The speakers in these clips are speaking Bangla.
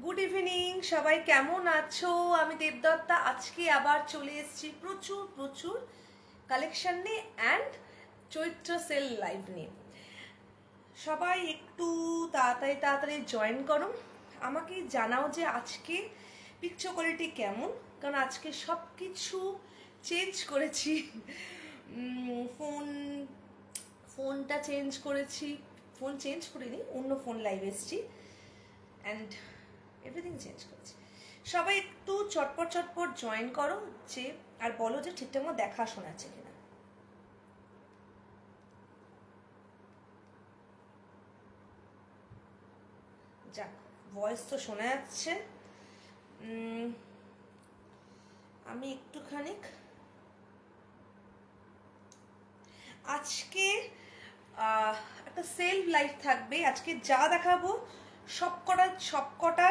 গুড ইভিনিং, সবাই কেমন আছো? আমি দেবদত্তা। আজকে আবার চলে এসেছি প্রচুর প্রচুর কালেকশন নিয়ে অ্যান্ড চৈত্র সেল লাইভ নিয়ে। সবাই একটু তাড়াতাড়ি তাড়াতাড়ি জয়েন করো, আমাকে জানাও যে আজকে পিকচার কোয়ালিটি কেমন, কারণ আজকে সব কিছু চেঞ্জ করেছি। ফোনটা চেঞ্জ করেছি, ফোন চেঞ্জ করিনি, অন্য ফোন লাইভে এসেছি অ্যান্ড এভরিথিং চেঞ্জ করেছি। সবাই একটু চটপট চটপট জয়েন করো যে, আর বলো যে ঠিকঠাক মতো দেখা শোনাচ্ছে কিনা। যাক, ভয়েস তো শোনা যাচ্ছে। আমি একটুখানি আজকে একটা সেল লাইভ থাকবে। আজকে যা দেখাবো সবকটা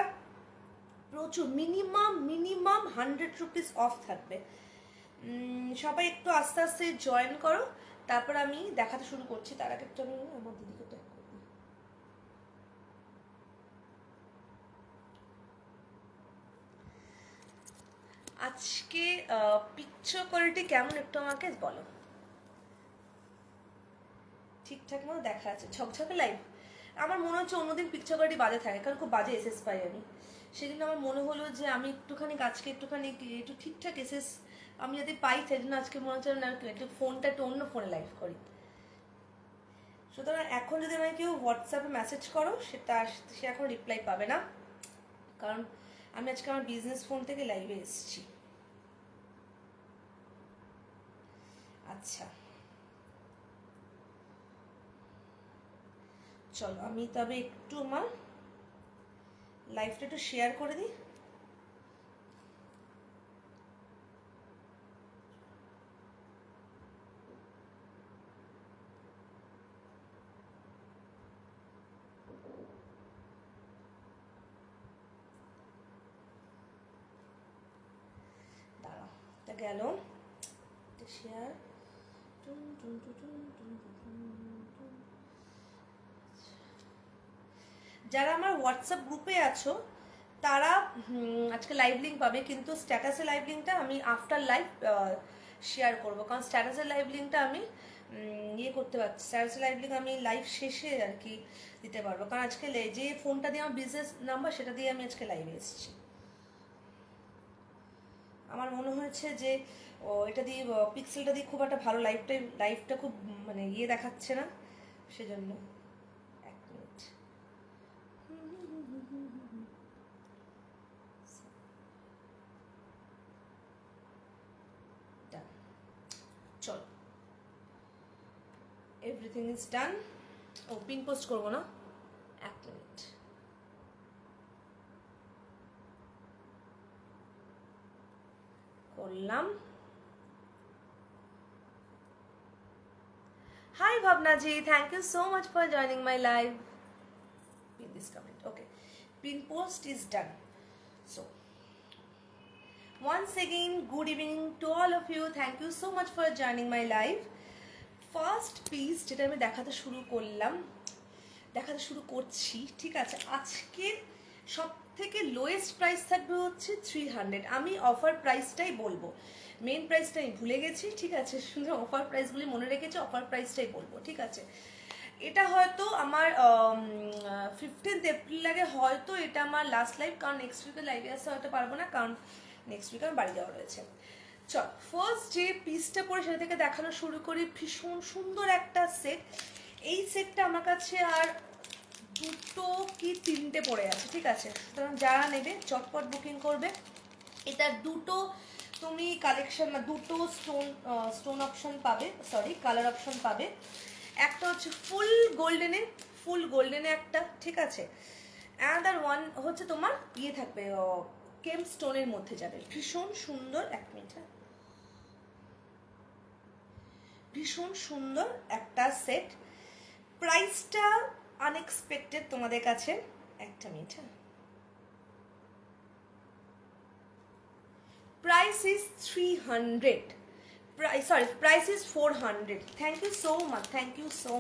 প্রচুর মিনিমাম 100 রুপিস অফ থাকবে। সবাই একটু আস্তে আস্তে জয়েন করো, তারপর আমি দেখাতে শুরু করছি। তার আগে একটু আমি আমার দিদিকে ট্যাগ করব। আজকে পিকচার কোয়ালিটি কেমন একটু আমাকে বলো। ঠিকঠাক মতো দেখা আছে, ঝকঝকে লাইভ। আমার মনে হচ্ছে অন্যদিন পিকচার কোয়ালিটি বাজে থাকে, কারণ খুব বাজে এসএস পাই আমি। সেদিন আমার মনে হলো যে আমি একটুখানি আজকে একটুখানি একটু ঠিকঠাক এসএস আমি যদি পাই, সেই জন্য আজকে মনে হচ্ছে না একটু ফোনটা একটু অন্য ফোনে লাইভ করি। সুতরাং এখন যদি আমাকে কেউ হোয়াটসঅ্যাপে মেসেজ করো, সে এখন রিপ্লাই পাবে না, কারণ আমি আজকে আমার বিজনেস ফোন থেকে লাইভে এসেছি। আচ্ছা চলো, আমি তবে একটু আমার লাইভটা একটু শেয়ার করে দিই। দাঁড়াও, এটা গেল শেয়ার। যারা আমার হোয়াটসঅ্যাপ গ্রুপে আছো তারা আজকে লাইভ লিঙ্ক পাবে, কিন্তু স্ট্যাটাসের লাইভ লিঙ্কটা আমি আফটার লাইভ শেয়ার করবো, কারণ স্ট্যাটাসের লাইভ লিঙ্কটা আমি ইয়ে করতে পারছি। স্ট্যাটাসের লাইভ লিঙ্ক আমি লাইভ শেষে আর কি দিতে পারবো, কারণ আজকে যে ফোনটা দিয়ে আমার বিজনেস নাম্বার, সেটা দিয়ে আমি আজকে লাইভে এসেছি। আমার মনে হয়েছে যে এটা দিয়ে পিক্সেলটা দিয়ে খুব একটা ভালো লাইভটা খুব মানে ইয়ে দেখাচ্ছে না, সেজন্য। এক মিনিট, চলো, এভরিথিং ইজ ডান। ও পিন পোস্ট করবো না, এক মিনিট। করলাম। Hi Bhavna ji, thank you so much for joining my live. Pin this comment. Okay, pin post is done. So once again, good evening to all of you. Thank you so much for joining my live. First piece যেটা আমি দেখাতে শুরু করছি, ঠিক আছে। আজকে সব থেকে লোয়েস্ট প্রাইস থাকবে হচ্ছে 300। আমি অফার প্রাইসটাই বলবো, মেন প্রাইসটা আমি ভুলে গেছি, ঠিক আছে। শুধু অফার প্রাইসগুলি মনে রেখেছি, অফার প্রাইসটাই বলবো, ঠিক আছে। এটা হয়তো আমার 15 এপ্রিল লাগে, হয়তো এটা আমার লাস্ট লাইভ, কারণ নেক্সট উইকে লাইভে আসতে হয়তো পারবো না, কারণ নেক্সট উইকে আমার বাড়ি যাওয়া রয়েছে। চল, ফার্স্ট যে পিসটা পরে সেটা থেকে দেখানো শুরু করি। ভীষণ সুন্দর একটা সেট। এই সেটটা আমার কাছে আর দুটো কি তিনটে পড়ে আছে, ঠিক আছে। সুতরাং যারা নেবে চটপট বুকিং করবে। এটা দুটো তুমি কালেকশন, দুটো স্টোন অপশন পাবে, সরি কালার অপশন পাবে। একটা হচ্ছে ফুল গোল্ডেনে একটা, ঠিক আছে। অ্যানাদার ওয়ান হচ্ছে তোমার ইয়ে থাকবে, কেম স্টোনের মধ্যে যাবে। ভীষণ সুন্দর, এক মিনিট, ভীষণ সুন্দর একটা সেট। প্রাইসটা আনএক্সপেক্টেড তোমাদের কাছে, একটা minute. Price is 300, price is 400. Thank you so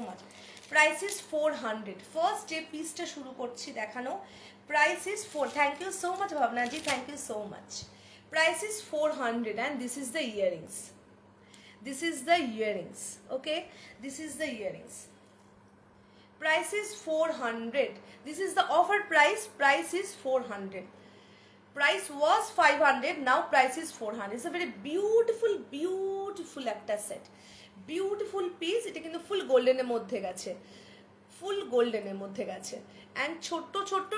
much. Price is 400। First যে পিসটা শুরু করছি দেখানো, Price is 4. Thank you so much Bhavna ji, thank you so much. Price is 400 and this is the earrings. This is the earrings. Okay, this is the earrings. Price is 400. This is the offer price. Price is 400. Price was 500. Now price is 400. It's a very beautiful একটা সেট, বিউটিফুল পিস। এটা কিন্তু ফুল গোল্ডেনের মধ্যে গেছে, ফুল গোল্ডেনের মধ্যে গেছে। অ্যান্ড ছোট্ট ছোট্ট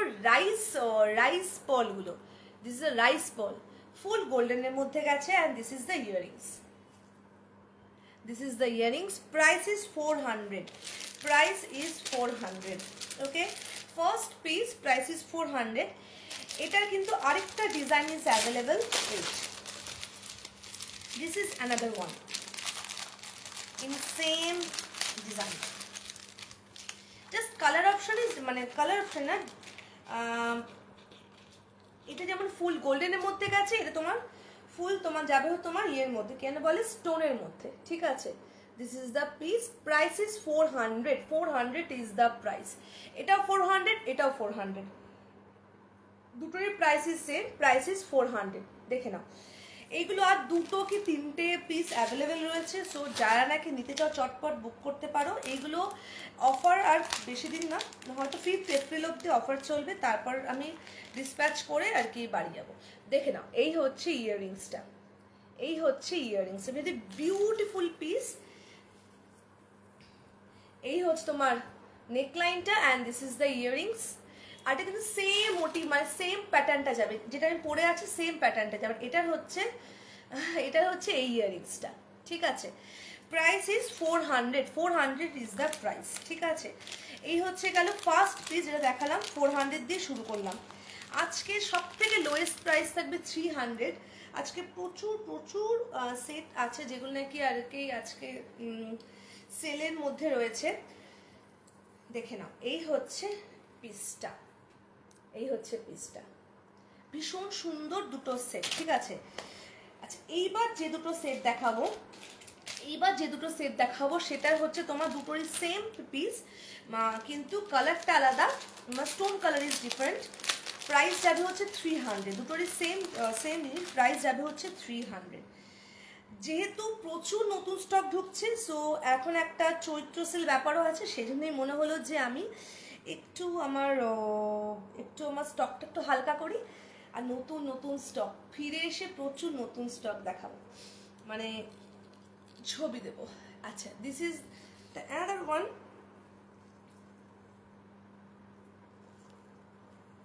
রাইস বলগুলো, দিস ইজ আ রাইস বল, ফুল গোল্ডেনের মধ্যে গেছে। And this is the earrings, this is the earrings. Price is 400, price is 400। Okay, first piece, price is 400। এটার কিন্তু আরেকটা design is available. This is another one in same design, just color option is মানে কালার অপশন না, এটা যেমন ফুল গোল্ডেনের মধ্যে গেছে, এটা তোমার ফুল তোমার যাবে তোমার ইয়ের মধ্যে, কেন বলে স্টোনের মধ্যে। ঠিক আছে, this is the piece. Price is 400, 400 is the price. এটাও 400, এটাও 400, দুটোরই price is same, price is 400। দেখে নাও, এইগুলো আর দুটো কি তিনটে পিস অ্যাভেলেবেল রয়েছে। সো যারা নাকি নিতে চাও চটপট বুক করতে পারো। এইগুলো অফার আর বেশি দিন না, হয়তো 5 এপ্রিল অবধি অফার চলবে, তারপর আমি ডিসপ্যাচ করে আর কি বাড়ি যাবো। দেখে নাও, এই হচ্ছে ইয়াররিংসটা, এই হচ্ছে ইয়াররিংস, ভেরি বিউটিফুল পিস। এই হচ্ছে তোমার নেকলাইনটা and this is the earrings. আর এটা কিন্তু সেম মোটিভ, মানে সেম প্যাটার্নটা যাবে, যেটা আমি পরে আছি সেম প্যাটার্নটা যাবে। এটার হচ্ছে এই ইয়াররিংসটা। ঠিক আছে, price is 400, 400 is the price. ঠিক আছে, এই হচ্ছে গেল ফার্স্ট পিস যেটা দেখালাম, 400 দিয়ে শুরু করলাম। আজকে সব থেকে লোয়েস্ট প্রাইস থাকবে 300। আজকে প্রচুর সেট আছে যেগুলো নাকি আর কি আজকে সেলের মধ্যে রয়েছে। দেখে নাও, এই হচ্ছে পিসটা, এই হচ্ছে পিসটা, ভীষণ সুন্দর দুটো সেট। ঠিক আছে, আচ্ছা এইবার যে দুটো সেট দেখাবো, সেটার হচ্ছে তোমার দুটোরই সেম পিস, কিন্তু কালারটা আলাদা, stone colour is different. Price যাবে হচ্ছে 300, দুটোরই সেম জিনিস, প্রাইস যাবে হচ্ছে 300। যেহেতু প্রচুর নতুন স্টক ঢুকছে, সো এখন একটা চৈত্র সেল ব্যাপারও আছে, সেজন্যই মনে হলো যে আমি একটু আমার স্টকটা একটু হালকা করি, আর নতুন স্টক ফিরে এসে প্রচুর নতুন স্টক দেখাবো, মানে ছবি দেবো। আচ্ছা, this is the another one,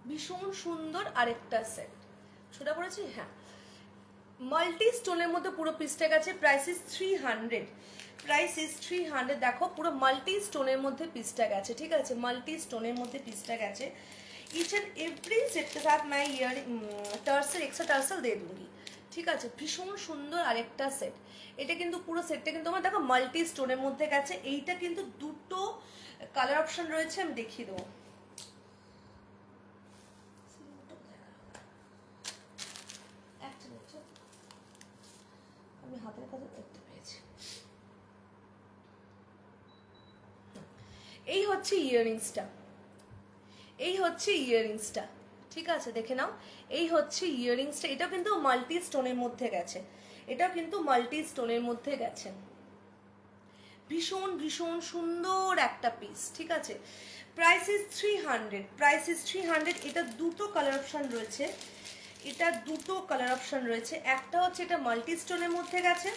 ভীষণ সুন্দর আরেকটা সেট। ছোটা পড়েছি, হ্যাঁ, মাল্টি স্টোনের মধ্যে পুরো পিসটা গেছে। Price is 300, price is 300। দেখো, পুরো মাল্টি স্টোনের মধ্যে পিসটা গেছে। ঠিক আছে, মাল্টি স্টোনের মধ্যে পিসটা গেছে। ইচ এন্ড এভরি সেট के साथ मैं ईयर টার্সেল এক্সট্রা টার্সেল দিয়ে दूंगी। ঠিক আছে, ভীষণ সুন্দর আরেকটা সেট। এটা কিন্তু পুরো সেটটা কিন্তু আমার দেখো মাল্টি স্টোনের মধ্যে গেছে। এইটা কিন্তু দুটো কালার অপশন রয়েছে, আমি দেখিয়ে দেবো। আমি হাতের কাছে দেখতে পেয়েছি। এই হচ্ছে ইয়াররিংসটা, এই হচ্ছে ইয়াররিংসটা। ঠিক আছে, দেখে নাও, এই হচ্ছে ইয়াররিংসটা। এটাও কিন্তু মাল্টি স্টোনের মধ্যে গেছে, এটাও কিন্তু মাল্টি স্টোনের মধ্যে গেছে। ভীষণ সুন্দর একটা পিস। ঠিক আছে, প্রাইস ইজ 300, প্রাইস ইজ 300। এটা দুটো কালার অপশন রয়েছে, এটা দুটো কালার অপশন রয়েছে। একটা হচ্ছে এটা মাল্টি স্টোনের মধ্যে গেছে,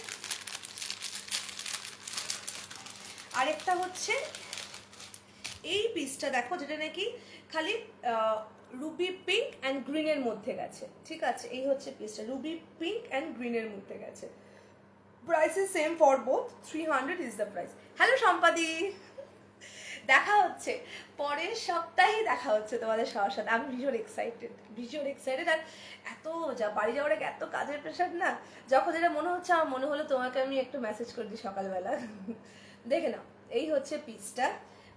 আরেকটা হচ্ছে এই পিসটা দেখো, যেটা নাকি খালি রুবি পিঙ্ক অ্যান্ড গ্রিনের মধ্যে গেছে। ঠিক আছে, এই হচ্ছে পিসটা, রুবি পিঙ্ক অ্যান্ড গ্রিনের মধ্যে গেছে। Price is same for both, 300 is the price. Hello সম্পাদি, দেখা হচ্ছে পরের সপ্তাহেই, দেখা হচ্ছে তোমাদের সবার সাথে। আমি ভীষণ এক্সাইটেড। আর এত বাড়ি যাওয়ার আগে এত কাজের প্রেশার না, যখন যেটা মনে হচ্ছে, আমার মনে হলো তোমাকে আমি একটু মেসেজ করে দিই সকালবেলা। দেখে নাও, এই হচ্ছে পিসটা।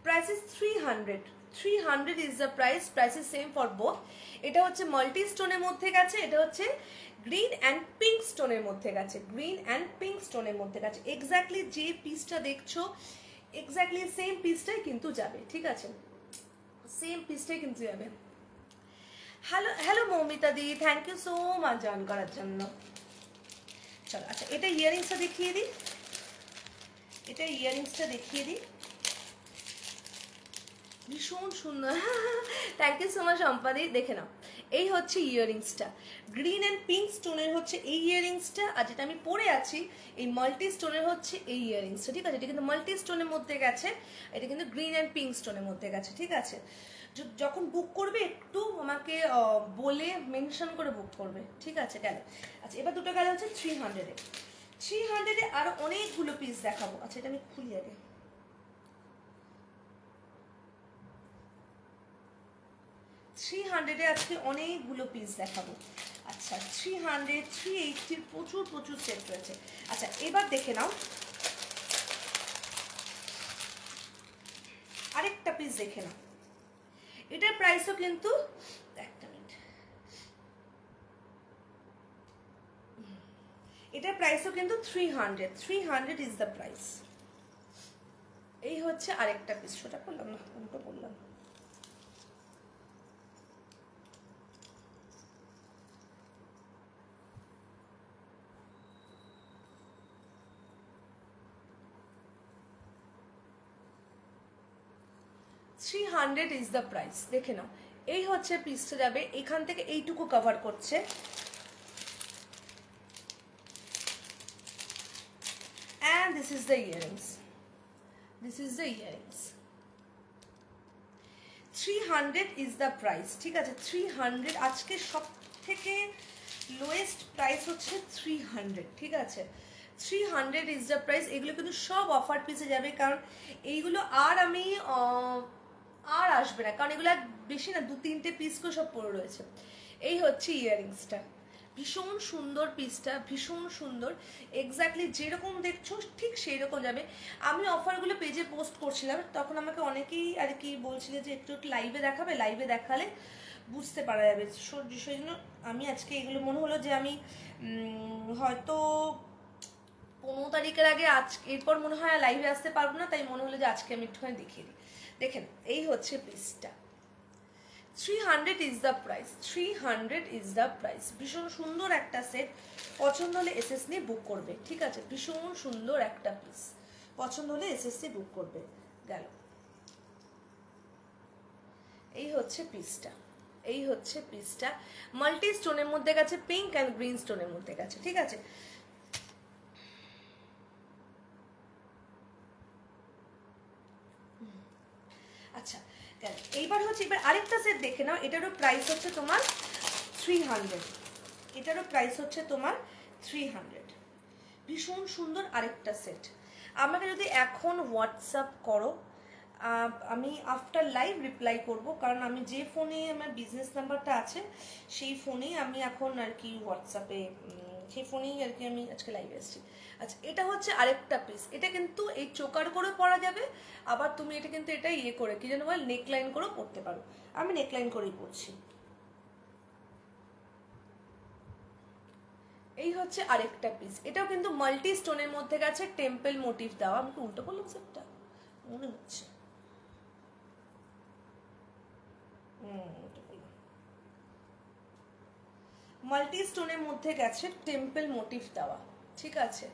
Price is 300, 300 is the price. Price is same for both. এটা হচ্ছে মাল্টি স্টোনের মধ্যে গেছে, এটা হচ্ছে গ্রিন অ্যান্ড পিঙ্ক স্টোনের মধ্যে গেছে, গ্রিন অ্যান্ড পিঙ্ক স্টোনের মধ্যে গেছে। এক্স্যাক্টলি যে পিসটা দেখছো, এক্স্যাক্টলি সেম পিসটাই কিন্তু যাবে। ঠিক আছে, সেম পিসটাই কিন্তু যাবে। হ্যালো হ্যালো মৌমিতা দি, thank you so much join করার জন্য। চলো আচ্ছা, এটা ইয়াররিংসটা দেখিয়ে দিই, এটা ইয়াররিংসটা দেখিয়ে দিই, ভীষণ সুন্দর। থ্যাংক ইউ সো মাচ সম্পাদি। দেখে নাও, এই হচ্ছে ইয়াররিংসটা, গ্রিন অ্যান্ড পিঙ্ক স্টোনের হচ্ছে এই ইয়াররিংসটা, আর যেটা আমি পরে আছি এই মাল্টি স্টোনের হচ্ছে এই ইয়াররিংসটা। ঠিক আছে, এটা কিন্তু মাল্টি স্টোনের মধ্যে গেছে, এটা কিন্তু গ্রিন অ্যান্ড পিঙ্ক স্টোনের মধ্যে গেছে। ঠিক আছে, যখন বুক করবে একটু আমাকে বলে মেনশন করে বুক করবে। ঠিক আছে, গেল। আচ্ছা, এবার দুটো গেল হচ্ছে 300-এ। 300-এ আরো অনেকগুলো পিস দেখাবো। আচ্ছা, এটা আমি খুলি আগে। 300-এ আজকে অনেকগুলো পিস দেখাবো। আচ্ছা, 300, 380-র প্রচুর প্রচুর সেট রয়েছে। আচ্ছা, এবার দেখে নাও আরেকটা পিস, দেখে নাও, এটার প্রাইসও কিন্তু, একটা মিনিট, এটার প্রাইসও কিন্তু 300, 300 ইজ দ্য প্রাইস। এই হচ্ছে আরেকটা পিস, সেটা করলাম না, উল্টো করলাম। $300 ইজ দ্য প্রাইস। দেখে নাও, এই হচ্ছে পিসটা যাবে, এখান থেকে এইটুকু কভার করছে। And this is the earrings. This is the earrings. 300 is the price. ঠিক আছে, 300 আজকে সব থেকে লোয়েস্ট প্রাইস হচ্ছে 300। ঠিক আছে, 300 is the price। এগুলো কিন্তু সব অফার পিসে যাবে, কারণ এইগুলো আর আমি আর আসবে না, কারণ এগুলো বেশি না, 2-3টে পিস করে সব পড়ে রয়েছে। এই হচ্ছে ইয়াররিংসটা, ভীষণ সুন্দর পিসটা, ভীষণ সুন্দর, এক্স্যাক্টলি যেরকম দেখছো ঠিক সেই রকম যাবে। আমি অফারগুলো পেজে পোস্ট করছিলাম, তখন আমাকে অনেকেই আর কি বলছিল যে একটু লাইভে দেখাবে, লাইভে দেখালে বুঝতে পারা যাবে। সেই জন্য আমি আজকে এগুলো মনে হলো যে আমি হয়তো 15 তারিখের আগে এরপর মনে হয় লাইভে আসতে পারবো না, তাই মনে হলো যে আজকে আমি একটুখানি দেখিয়ে দিই। দেখেন, এই হচ্ছে পিসটা, 300 is the price, 300 is the price. ভীষণ সুন্দর একটা সেট, পছন্দ হলে এসএস নিয়ে বুক করবে। ঠিক আছে, ভীষণ সুন্দর একটা পিস, পছন্দ হলে এসএস নিয়ে বুক করবে। গেল, এই হচ্ছে পিসটা, এই হচ্ছে পিসটা, মাল্টি স্টোনের মধ্যে গেছে, পিঙ্ক অ্যান্ড গ্রিন স্টোনের মধ্যে গেছে। ঠিক আছে, আচ্ছা, এইবার হচ্ছে, এবার আরেকটা সেট দেখে নাও, এটারও প্রাইস হচ্ছে তোমার 300, এটারও প্রাইস হচ্ছে তোমার 300। ভীষণ সুন্দর আরেকটা সেট। আমাকে যদি এখন হোয়াটসঅ্যাপ করো, আমি আফটার লাইভ রিপ্লাই করব, কারণ আমি যে ফোনে আমার বিজনেস নাম্বারটা আছে সেই ফোনেই আমি এখন আর কি হোয়াটসঅ্যাপে, সেই ফোনেই আর কি আমি আজকে লাইভে এসেছি। আচ্ছা, এটা হচ্ছে আরেকটা পিস, এটা কিন্তু এই চোকার করে পরা যাবে, আবার তুমি এটা কিন্তু এটা ইয়ে করে কি যেন বল, নেকলাইন করেও পরতে পারো। আমি নেকলাইন করেই পরছি। এই হচ্ছে আরেকটা পিস, এটাও কিন্তু মাল্টি স্টোনের মধ্যে গেছে, টেম্পল মোটিভ দেওয়া। আমি কি উল্টো করলাম সেটটা মনে হচ্ছে, মাল্টি স্টোনের মধ্যে গেছে, টেম্পল মোটিভ দেওয়া। ঠিক আছে,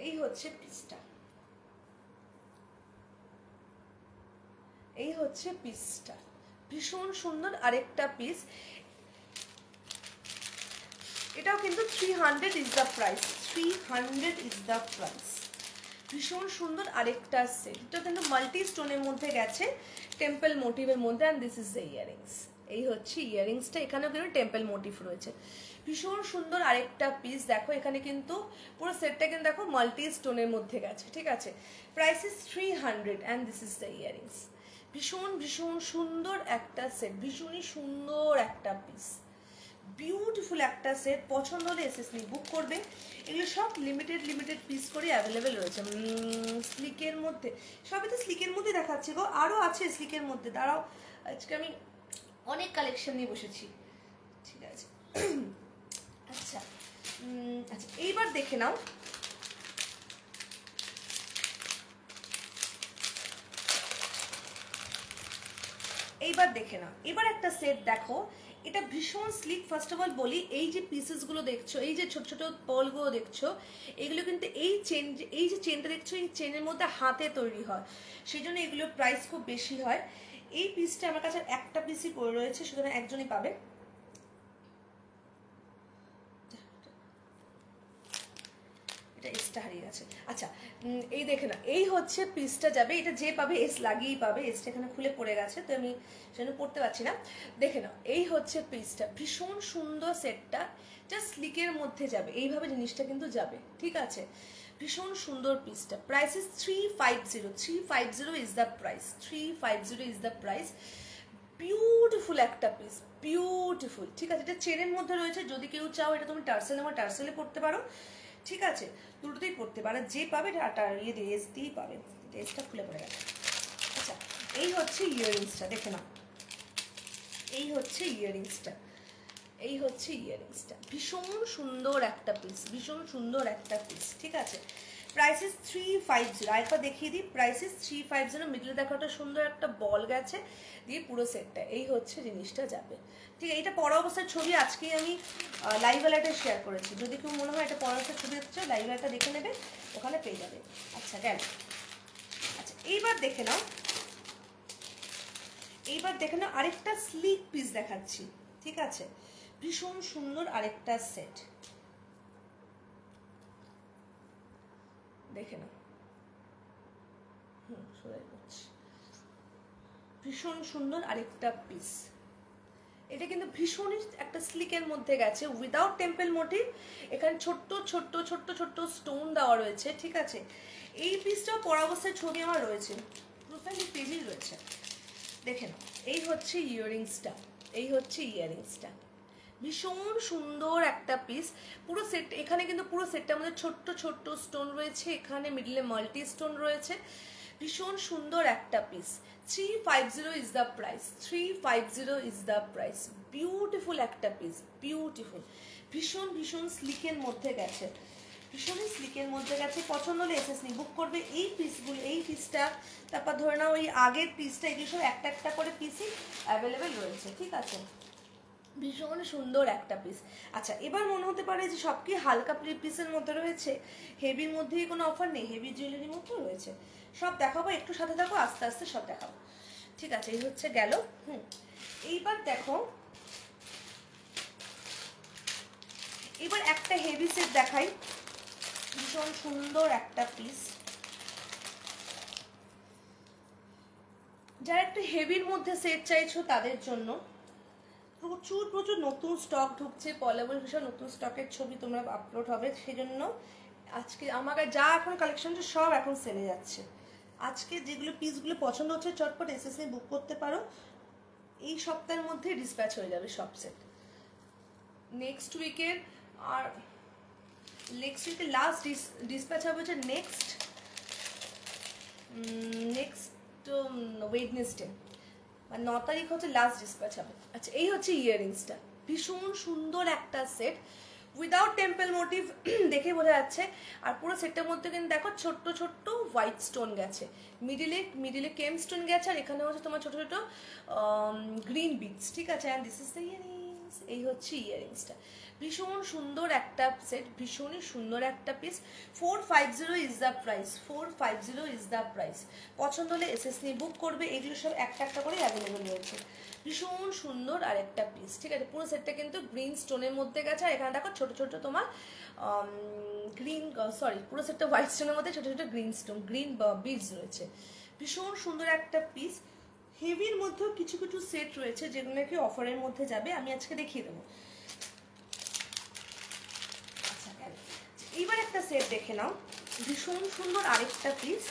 এই হচ্ছে পিসটা, এই হচ্ছে পিসটা, ভীষণ সুন্দর আরেকটা পিস। এটাও কিন্তু 300 is the price, 300 is the price. ভীষণ সুন্দর আরেকটা সেট, এটা কিন্তু মাল্টি স্টোনের মধ্যে গেছে, টেম্পল মোটিভের মধ্যে। And this is the earrings. এই হচ্ছে ইয়াররিংসটা, এখানেও কিন্তু টেম্পল মোটিভ রয়েছে। ভীষণ সুন্দর আরেকটা পিস, দেখো এখানে কিন্তু পুরো সেটটা কিন্তু দেখো মাল্টি স্টোনের মধ্যে গেছে। ঠিক আছে, price is 300 and this is the earrings. ভীষণ ভীষণ সুন্দর একটা সেট, ভীষণই সুন্দর একটা পিস, বিউটিফুল একটা সেট। পছন্দ হলে এসএসনি বুক করবে। এগুলো সব লিমিটেড পিস করে অ্যাভেলেবেল রয়েছে। স্লিকের মধ্যে, সবই তো স্লিকের মধ্যে দেখাচ্ছি গো, আরও আছে স্লিকের মধ্যে। দাঁড়াও, আজকে আমি অনেক কালেকশন নিয়ে বসেছি। ঠিক আছে, আচ্ছা আচ্ছা, এইবার দেখে নাও, এইবার দেখে নাও, এবার একটা সেট দেখো। এটা ভীষণ স্লিক। ফার্স্ট অফ অল বলি, এই যে পিসেসগুলো দেখছো, এই যে ছোট ছোট পার্লগুলো দেখছো, এগুলো কিন্তু এই যে চেনটা দেখছো, এই চেনের মধ্যে হাতে তৈরি হয়, সেই জন্য এগুলোর প্রাইস খুব বেশি হয়। এই পিসটা আমার কাছে একটা পিসই পড়ে রয়েছে, সুতরাং একজনই পাবে। এসটা হারিয়ে গেছে। আচ্ছা, এই দেখে না, এই হচ্ছে পিসটা যাবে, এটা যে পাবে এস লাগিয়েই পাবে। এসটা এখানে খুলে পড়ে গেছে, তো আমি সেজন্য পড়তে পারছি না। দেখে না, এই হচ্ছে পিসটা, ভীষণ সুন্দর সেটটা, জাস্ট স্লিকের মধ্যে যাবে, এইভাবে জিনিসটা কিন্তু যাবে, ঠিক আছে। ভীষণ সুন্দর পিসটা। Price is 350। 350 is the price. 350 is the price. Beautiful একটা পিস, বিউটিফুল, ঠিক আছে। এটা চেনের মধ্যে রয়েছে, যদি কেউ চাও এটা তুমি টার্সেল আমার টার্সেলে পড়তে পারো, ঠিক আছে, দুটোতেই পড়তে পারো। যে পাবে ইয়ে দিয়ে এস দিয়েই পাবে। এসটা খুলে পড়ে গেছে। আচ্ছা, এই হচ্ছে ইয়াররিংসটা, দেখে নাও, এই হচ্ছে ইয়াররিংসটা, এই হচ্ছে ইয়াররিংসটা। ভীষণ সুন্দর একটা পিস, ভীষণ সুন্দর একটা পিস, ঠিক আছে। Price is 350। আরেকবার দেখিয়ে দিই, প্রাইস ইজ 350। মিডলে দেখো একটা সুন্দর একটা বল গেছে দিয়ে পুরো সেটটা, এই হচ্ছে জিনিসটা যাবে, ঠিক আছে। এটা পরা অবস্থার ছবি আজকেই আমি লাইভ অ্যালার্টে শেয়ার করেছি। যদি কেউ মনে হয় এটা পরা অবস্থার ছবি হচ্ছে, লাইভ অ্যালার্টটা দেখে নেবে, ওখানে পেয়ে যাবে। আচ্ছা, গেল। আচ্ছা, এইবার দেখে নাও, এইবার দেখে নাও আরেকটা স্লিক পিস দেখাচ্ছি, ঠিক আছে। ভীষণ সুন্দর আরেকটা সেট, দেখে নাও। সোজাই করছি। ভীষণ সুন্দর আরেকটা পিস। এটা কিন্তু ভীষণই একটা স্লিকের মধ্যে গেছে, উইদাউট টেম্পল মোটিভ। এখানে ছোট্ট ছোট্ট ছোট্ট ছোট্ট স্টোন দেওয়া রয়েছে, ঠিক আছে। এই পিসটাও পরা অবস্থায় ছবি আমার রয়েছে, প্রোফাইল পেজেই রয়েছে, দেখে নাও। এই হচ্ছে ইয়াররিংসটা, এই হচ্ছে ইয়াররিংসটা। ভীষণ সুন্দর একটা পিস। পুরো সেট, এখানে কিন্তু পুরো সেটটার মধ্যে ছোট্ট ছোট্ট স্টোন রয়েছে, এখানে মিডলে মাল্টি স্টোন রয়েছে। ভীষণ সুন্দর একটা piece. 350 is the price. 350 is the price. Beautiful একটা পিস, বিউটিফুল। ভীষণ ভীষণ স্লিকের মধ্যে গেছে, ভীষণই স্লিকের মধ্যে গেছে। পছন্দ হলে এসএসনি বুক করবে। এই পিসগুলো, এই পিসটা, তারপর ধরে নাও ওই আগের পিসটা, এগুলো সব একটা একটা করে পিসই অ্যাভেলেবেল রয়েছে, ঠিক আছে। ভীষণ সুন্দর একটা পিস। আচ্ছা, এবার মনে হতে পারে যে সব কি হালকা পিসের মধ্যে রয়েছে, হেভির মধ্যেই কোনো অফার নেই? হেভি জুয়েলারির মধ্যেও রয়েছে, সব দেখাবো, একটু সাথে থাকো, আস্তে আস্তে সব দেখাবো, ঠিক আছে। এই হচ্ছে গেল। এইবার দেখো, এবার একটা হেভি সেট দেখাই, ভীষণ সুন্দর একটা পিস। যারা একটা হেভির মধ্যে সেট চাইছো তাদের জন্য প্রচুর প্রচুর নতুন স্টক ঢুকছে। পলেবল ভীষণ নতুন স্টকের ছবি তোমরা আপলোড হবে, সেই জন্য আজকে আমাকে যা এখন কালেকশন সব এখন সেলে যাচ্ছে। আজকে যেগুলো পিসগুলো পছন্দ হচ্ছে চটপট এসএসএ বুক করতে পারো, এই সপ্তাহের মধ্যে ডিসপ্যাচ হয়ে যাবে সব সেট। নেক্সট উইকের আর নেক্সট উইকের লাস্ট ডিসপ্যাচ হবে হচ্ছে নেক্সট ওয়েডনেসডে, 9 তারিখ হচ্ছে লাস্ট ডিসপ্যাচ হবে। আচ্ছা, এই হচ্ছে ইয়াররিংসটা, ভীষণ সুন্দর একটা সেট, উইদাউট টেম্পল মোটিভ, দেখে বোঝা যাচ্ছে। আর পুরো সেটটার মধ্যে কিন্তু দেখো ছোট্ট ছোট্ট হোয়াইট স্টোন গেছে, মিডিলে কেম স্টোন গেছে, আর এখানে হচ্ছে তোমার ছোট ছোট গ্রিন বিটস, ঠিক আছে। And this is the earrings, এই হচ্ছে ইয়াররিংসটা। ভীষণ সুন্দর একটা সেট, ভীষণই সুন্দর একটা piece. 450 is the price. 450 is the price. পছন্দ হলে এসএসনি বুক করবে। এগুলো সব একটা একটা করে অ্যাভেলেবেল রয়েছে। ভীষণ সুন্দর আর একটা পিস, ঠিক আছে। পুরো সেটটা কিন্তু গ্রিন স্টোনের মধ্যে গেছে, আর এখানে দেখো ছোট ছোট তোমার পুরো সেটটা হোয়াইট স্টোনের মধ্যে ছোট ছোট গ্রিন বিডস রয়েছে। ভীষণ সুন্দর একটা পিস। হেভির মধ্যেও কিছু কিছু সেট রয়েছে যেগুলো নাকি অফারের মধ্যে যাবে, আমি আজকে দেখিয়ে দেবো। আচ্ছা, এইবার একটা সেট দেখে নাও, ভীষণ সুন্দর আরেকটা পিস।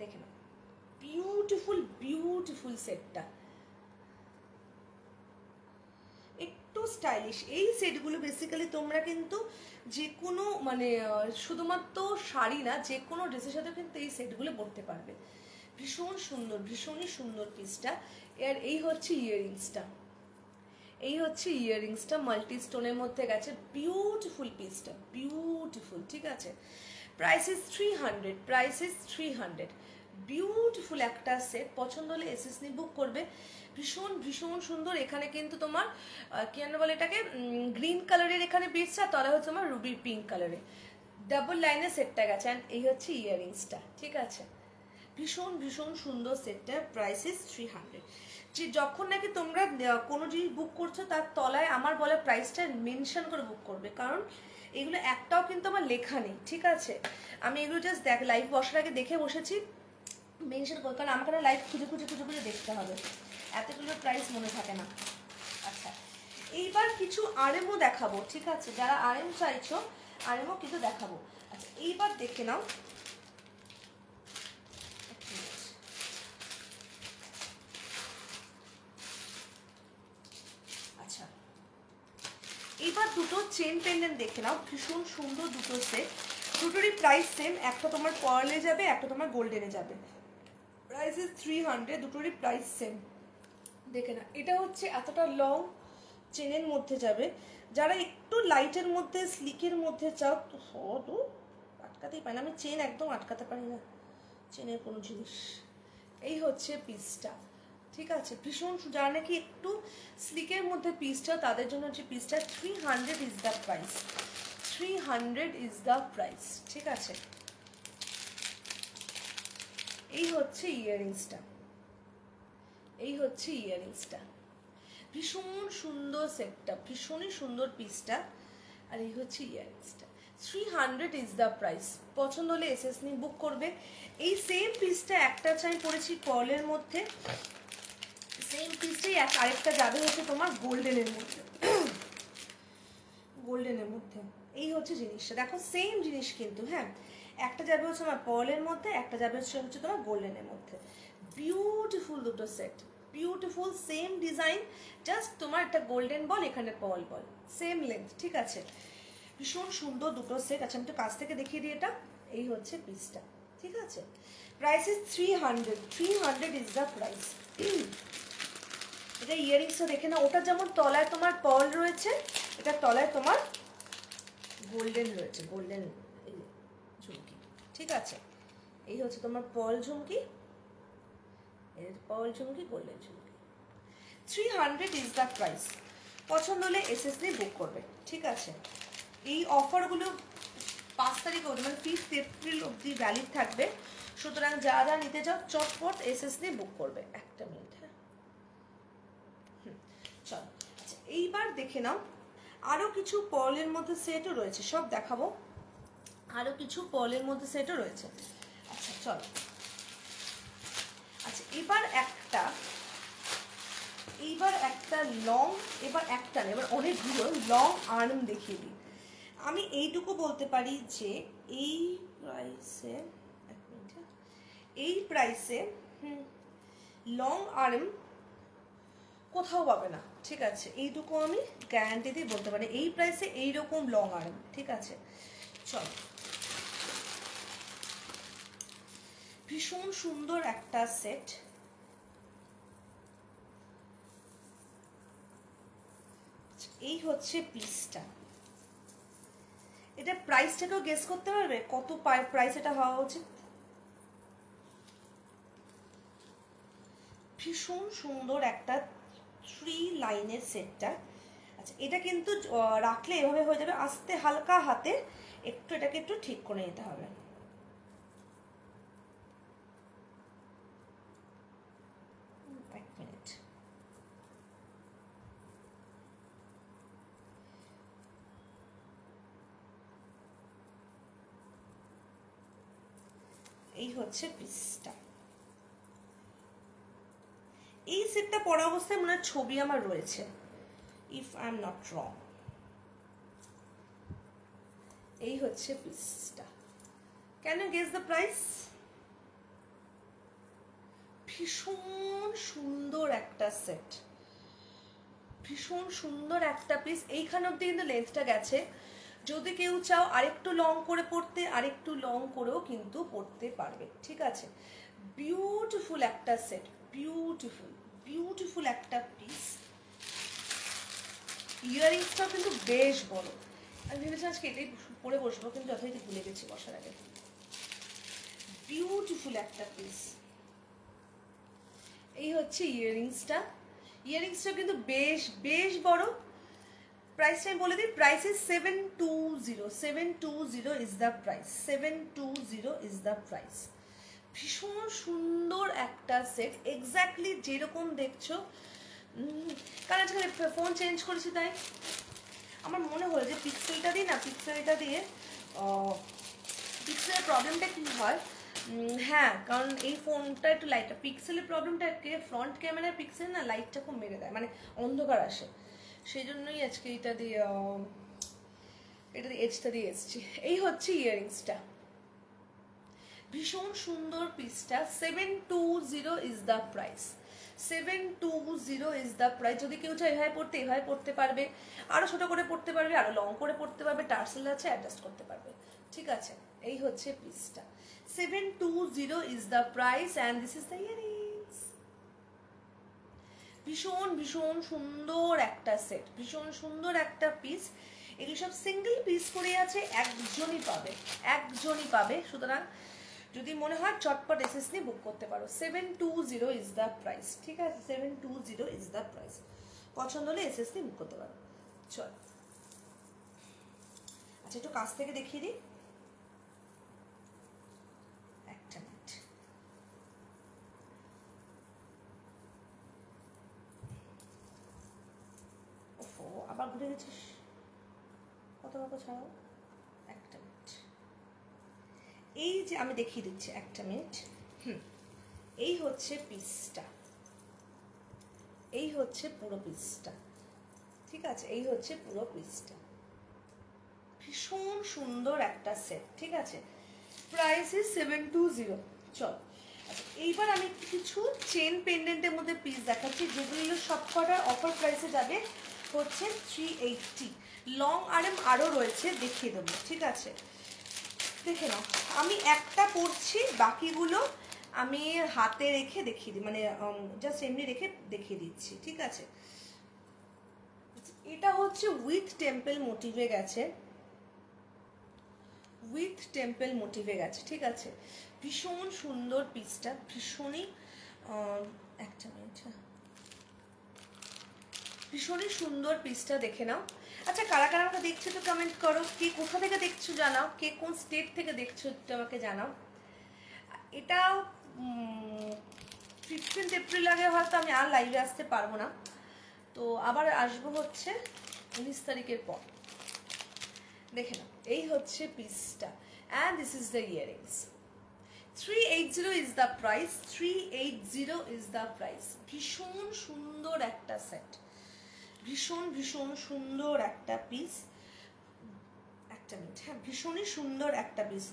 দেখে নাও, বিউটিফুল বিউটিফুল সেটটা, একটু স্টাইলিশ। এই সেটগুলো বেসিক্যালি তোমরা কিন্তু যে কোনো মানে শুধুমাত্র শাড়ি না, যে কোনো ড্রেসের সাথে কিন্তু এই সেটগুলো পরতে পারবে। ভীষণ সুন্দর, ভীষণই সুন্দর পিসটা। আর এই হচ্ছে ইয়াররিংসটা, এই হচ্ছে ইয়াররিংসটা, মাল্টি স্টোনের মধ্যে গেছে, বিউটিফুল পিসটা, বিউটিফুল। ঠিক আছে, price is 300, price is 300। Beautiful একটা সেট, পছন্দ হলে এসএসনি বুক করবে। ভীষণ ভীষণ সুন্দর। এখানে কিন্তু তোমার কি বলে এটাকে, গ্রিন কালারের এখানে বিটস, আর তলা হচ্ছে তোমার রুবি পিঙ্ক কালারে ডাবল লাইনের সেটটা গেছে। অ্যান্ড এই হচ্ছে ইয়াররিংসটা। ঠিক আছে, ভীষণ ভীষণ সুন্দর সেটটা, প্রাইস ইজ 300। যে যখন নাকি তোমরা কোনো জিনিস বুক করছো তার তলায় আমার বলা প্রাইসটা মেনশন করে বুক করবে, কারণ এগুলো একটাও কিন্তু আমার লেখা নেই। ঠিক আছে, আমি এগুলো জাস্ট লাইভ বসার আগে দেখে বসেছি মেনশন করে, কারণ আমাকে লাইভ খুঁজে খুঁজে খুঁজে খুঁজে দেখতে হবে, এতগুলো প্রাইস মনে থাকে না। আচ্ছা, এইবার কিছু আরএমও দেখাবো। ঠিক আছে, যারা আরএম চাইছো আরএমও কিন্তু দেখাবো। আচ্ছা, এইবার দেখে নাও। আচ্ছা, এইবার দুটো চেন পেন্ডেন্ট দেখে নাও, ভীষণ সুন্দর দুটো সেট, দুটোরই প্রাইস সেম, একটা তোমার পার্লে যাবে, একটা তোমার গোল্ডেনে যাবে। প্রাইস ইজ 300, দুটোরই প্রাইস সেম। দেখে না, এটা হচ্ছে এতটা লং চেনের মধ্যে যাবে। যারা একটু লাইটের মধ্যে স্লিকের মধ্যে চাও, তো আটকাতেই পারি না আমি, চেন একদম আটকাতে পারি না চেনের কোনো জিনিস। এই হচ্ছে পিসটা। ঠিক আছে, ভীষণ, যারা নাকি একটু স্লিকের মধ্যে পিসটা, তাদের জন্য হচ্ছে পিসটা। 300 is the price, 300 is the price. ঠিক আছে, এই হচ্ছে ইয়াররিংসটা, এই হচ্ছে ইয়াররিংসটা, ভীষণ সুন্দর সেটটা, ভীষণই সুন্দর পিসটা। আর এই হচ্ছে ইয়াররিংসটা, 300 ইজ দ্য প্রাইস। পছন্দ হলে এসএসনি বুক করবে। এই সেম পিসটা একটা আমি পরেছি পার্লের মধ্যে, সেম পিসটাই আরেকটা যাবে হচ্ছে তোমার গোল্ডেনের মধ্যে, গোল্ডেনের মধ্যে। এই হচ্ছে জিনিসটা, দেখো সেম জিনিস কিন্তু, হ্যাঁ, একটা যাবে হচ্ছে আমার পার্লের মধ্যে, একটা যাবে হচ্ছে তোমার গোল্ডেনের মধ্যে। বিউটিফুল দুটো set, beautiful, same design, just তোমার একটা গোল্ডেন বল, এখানে পার্ল বল, সেম লেন্থ। ঠিক আছে, ভীষণ সুন্দর দুটো সেট। আচ্ছা, আমি তো কাছ থেকে দেখিয়ে দিই এটা। এই হচ্ছে পিসটা। ঠিক আছে, price is 300, 300 is the price. এটা ইয়াররিংসটা দেখে না, ওটা যেমন তলায় তোমার পার্ল রয়েছে, এটা তলায় তোমার গোল্ডেন রয়েছে, গোল্ডেন ঝুমকি। ঠিক আছে, এই হচ্ছে তোমার পার্ল ঝুমকি, এর পার্ল ঝুমকি, গোল্ডেন ঝুমকি। 300 ইজ দ্য প্রাইস। পছন্দ হলে এসএসনি বুক করবে। ঠিক আছে, এই অফারগুলো 5 তারিখ অবধি, মানে 5 এপ্রিল অবধি ভ্যালিড থাকবে। সুতরাং যা যা নিতে চাও চটপট এসএসনি বুক করবে। একটা মিনিট, হ্যাঁ, চলো। আচ্ছা, এইবার দেখে নাও, আরও কিছু পার্লের মধ্যে সেটও রয়েছে, সব দেখাবো। আরও কিছু পার্লের মধ্যে সেটও রয়েছে। আচ্ছা, চলো। আচ্ছা, এবার একটা লং, এবার একটা না, এবার অনেকগুলো লং আর্ম দেখিয়ে দিই। আমি এইটুকু বলতে পারি যে এই প্রাইসে, এই প্রাইসে লং আর্ম কোথাও পাবে না। ঠিক আছে, এইটুকু আমি গ্যারান্টি দিয়ে বলতে পারি, এই প্রাইসে এইরকম লং আর্ম। ঠিক আছে, চল। ভীষণ সুন্দর একটা সেট, এই হচ্ছে পিসটা। এটা প্রাইসটাকেও গেস করতে পারবে কত প্রাইস এটা হওয়া উচিত? ভীষণ সুন্দর একটা 3 লাইনের সেটটা। আচ্ছা, এটা কিন্তু রাখলে এভাবে হয়ে যাবে, আস্তে হালকা হাতে একটু এটাকে একটু ঠিক করে নিতে হবে। এক মিনিট, এই হচ্ছে পিসটা। এই সেটটা পরা অবস্থায় মনে হয় ছবি আমার রয়েছে, if I am not wrong. এই হচ্ছে পিসটা। Can you guess the price? ভীষণ সুন্দর একটা সেট, ভীষণ সুন্দর একটা পিস। এইখান অব্দি কিন্তু লেন্থটা গেছে, যদি কেউ চাও আরেকটু লং করে পড়তে, আরেকটু লং করেও কিন্তু পড়তে পারবে। ঠিক আছে, বিউটিফুল একটা সেট, বিউটিফুল বিউটিফুল একটা পিস। ইয়াররিংসটাও কিন্তু বেশ বড়। আমি ভেবেছি আজকে এটাই পরে বসবো, কিন্তু যথারীতি ভুলে গেছি বসার আগে। বিউটিফুল একটা পিস। এই হচ্ছে ইয়াররিংসটা। ইয়াররিংসটা কিন্তু বেশ বেশ বড়। প্রাইসটা আমি বলে দিই, price is 720। 720 is the price. 720 is the price. ভীষণ সুন্দর একটা সেট, এক্স্যাক্টলি যেরকম দেখছো। কারণ আজকাল ফোন চেঞ্জ করেছি, তাই আমার মনে হলো যে পিক্সেলটা দিই না, পিক্সেলটা দিয়ে পিক্সেলের প্রবলেমটা কী হয়, হ্যাঁ কারণ এই ফোনটা একটু লাইটটা, পিক্সেলের প্রবলেমটা ফ্রন্ট ক্যামেরার পিক্সেল না লাইটটা খুব মেরে দেয়, মানে অন্ধকার আসে, সেই জন্যই আজকে এটা দিয়ে এজটা দিয়ে এসছি। এই হচ্ছে ইয়াররিংসটা, ভীষণ সুন্দর পিসটা। 720 is the price. 720 is the price. যদি কেউ চায় এভাবে পড়তে, এভাবে পড়তে পারবে, আরো ছোট করে পড়তে পারবে, আরো লং করে পড়তে পারবে, টার্সেল আছে অ্যাডজাস্ট করতে পারবে, ঠিক আছে। এই হচ্ছে পিসটা। 720 is the price and this is the earrings. ভীষণ ভীষণ সুন্দর একটা সেট, ভীষণ সুন্দর একটা পিস। এগুলো সব সিঙ্গেল পিস করে আছে, একজনই পাবে, একজনই পাবে। সুতরাং যদি মনে হয় চটপট এসএস নিয়ে বুক করতে পারো। 720 ইজ দ্য প্রাইস, ঠিক আছে। 720 ইজ দ্য প্রাইস। পছন্দ হলে এসএস নিয়ে বুক করতে পারো। চল, আচ্ছা একটু কাছ থেকে দেখিয়ে দিই, একটা মিনিট। ওফো, আবার ঘুরে গেছিস, কত বাবা ছাড়াও, একটা মিনিট। এই যে আমি দেখিয়ে দিচ্ছি, একটা মিনিট। এই হচ্ছে পিসটা, এই হচ্ছে পুরো পিসটা, ঠিক আছে। এই হচ্ছে পুরো পিসটা, ভীষণ সুন্দর একটা সেট, ঠিক আছে। Price is 720। চল, আচ্ছা এইবার আমি কিছু চেন পেন্ডেন্টের মধ্যে পিস দেখাচ্ছি, যেগুলো সবকটার অফার প্রাইসে যাবে হচ্ছে 380। লং আর্ম আরও রয়েছে, দেখিয়ে দেবো, ঠিক আছে। দেখে নাও, আমি একটা পরছি, বাকিগুলো আমি হাতে রেখে দেখিয়ে দিই, মানে জাস্ট এমনি রেখে দেখিয়ে দিচ্ছি, ঠিক আছে। এটা হচ্ছে উইথ টেম্পল মোটিভে গেছে, উইথ টেম্পল মোটিভে গেছে, ঠিক আছে। ভীষণ সুন্দর পিসটা, ভীষণই একটা মিনিট, ভীষণই সুন্দর পিসটা, দেখে নাও। আচ্ছা কারা কারা আমাকে দেখছো তো কমেন্ট করো, কে কোথা থেকে দেখছো জানাও, কে কোন স্টেট থেকে দেখছো একটু আমাকে জানাও। এটা 15 এপ্রিল আগে হয়তো আমি আর লাইভে আসতে পারবো না, তো আবার আসবো হচ্ছে 19 তারিখের পর। দেখে নাও, এই হচ্ছে পিসটা and this is the earrings. 380 is the price. 380 is the price. ভীষণ সুন্দর একটা সেট, ভীষণ ভীষণ সুন্দর একটা পিস। একটা মিনিট, হ্যাঁ ভীষণই সুন্দর একটা পিস।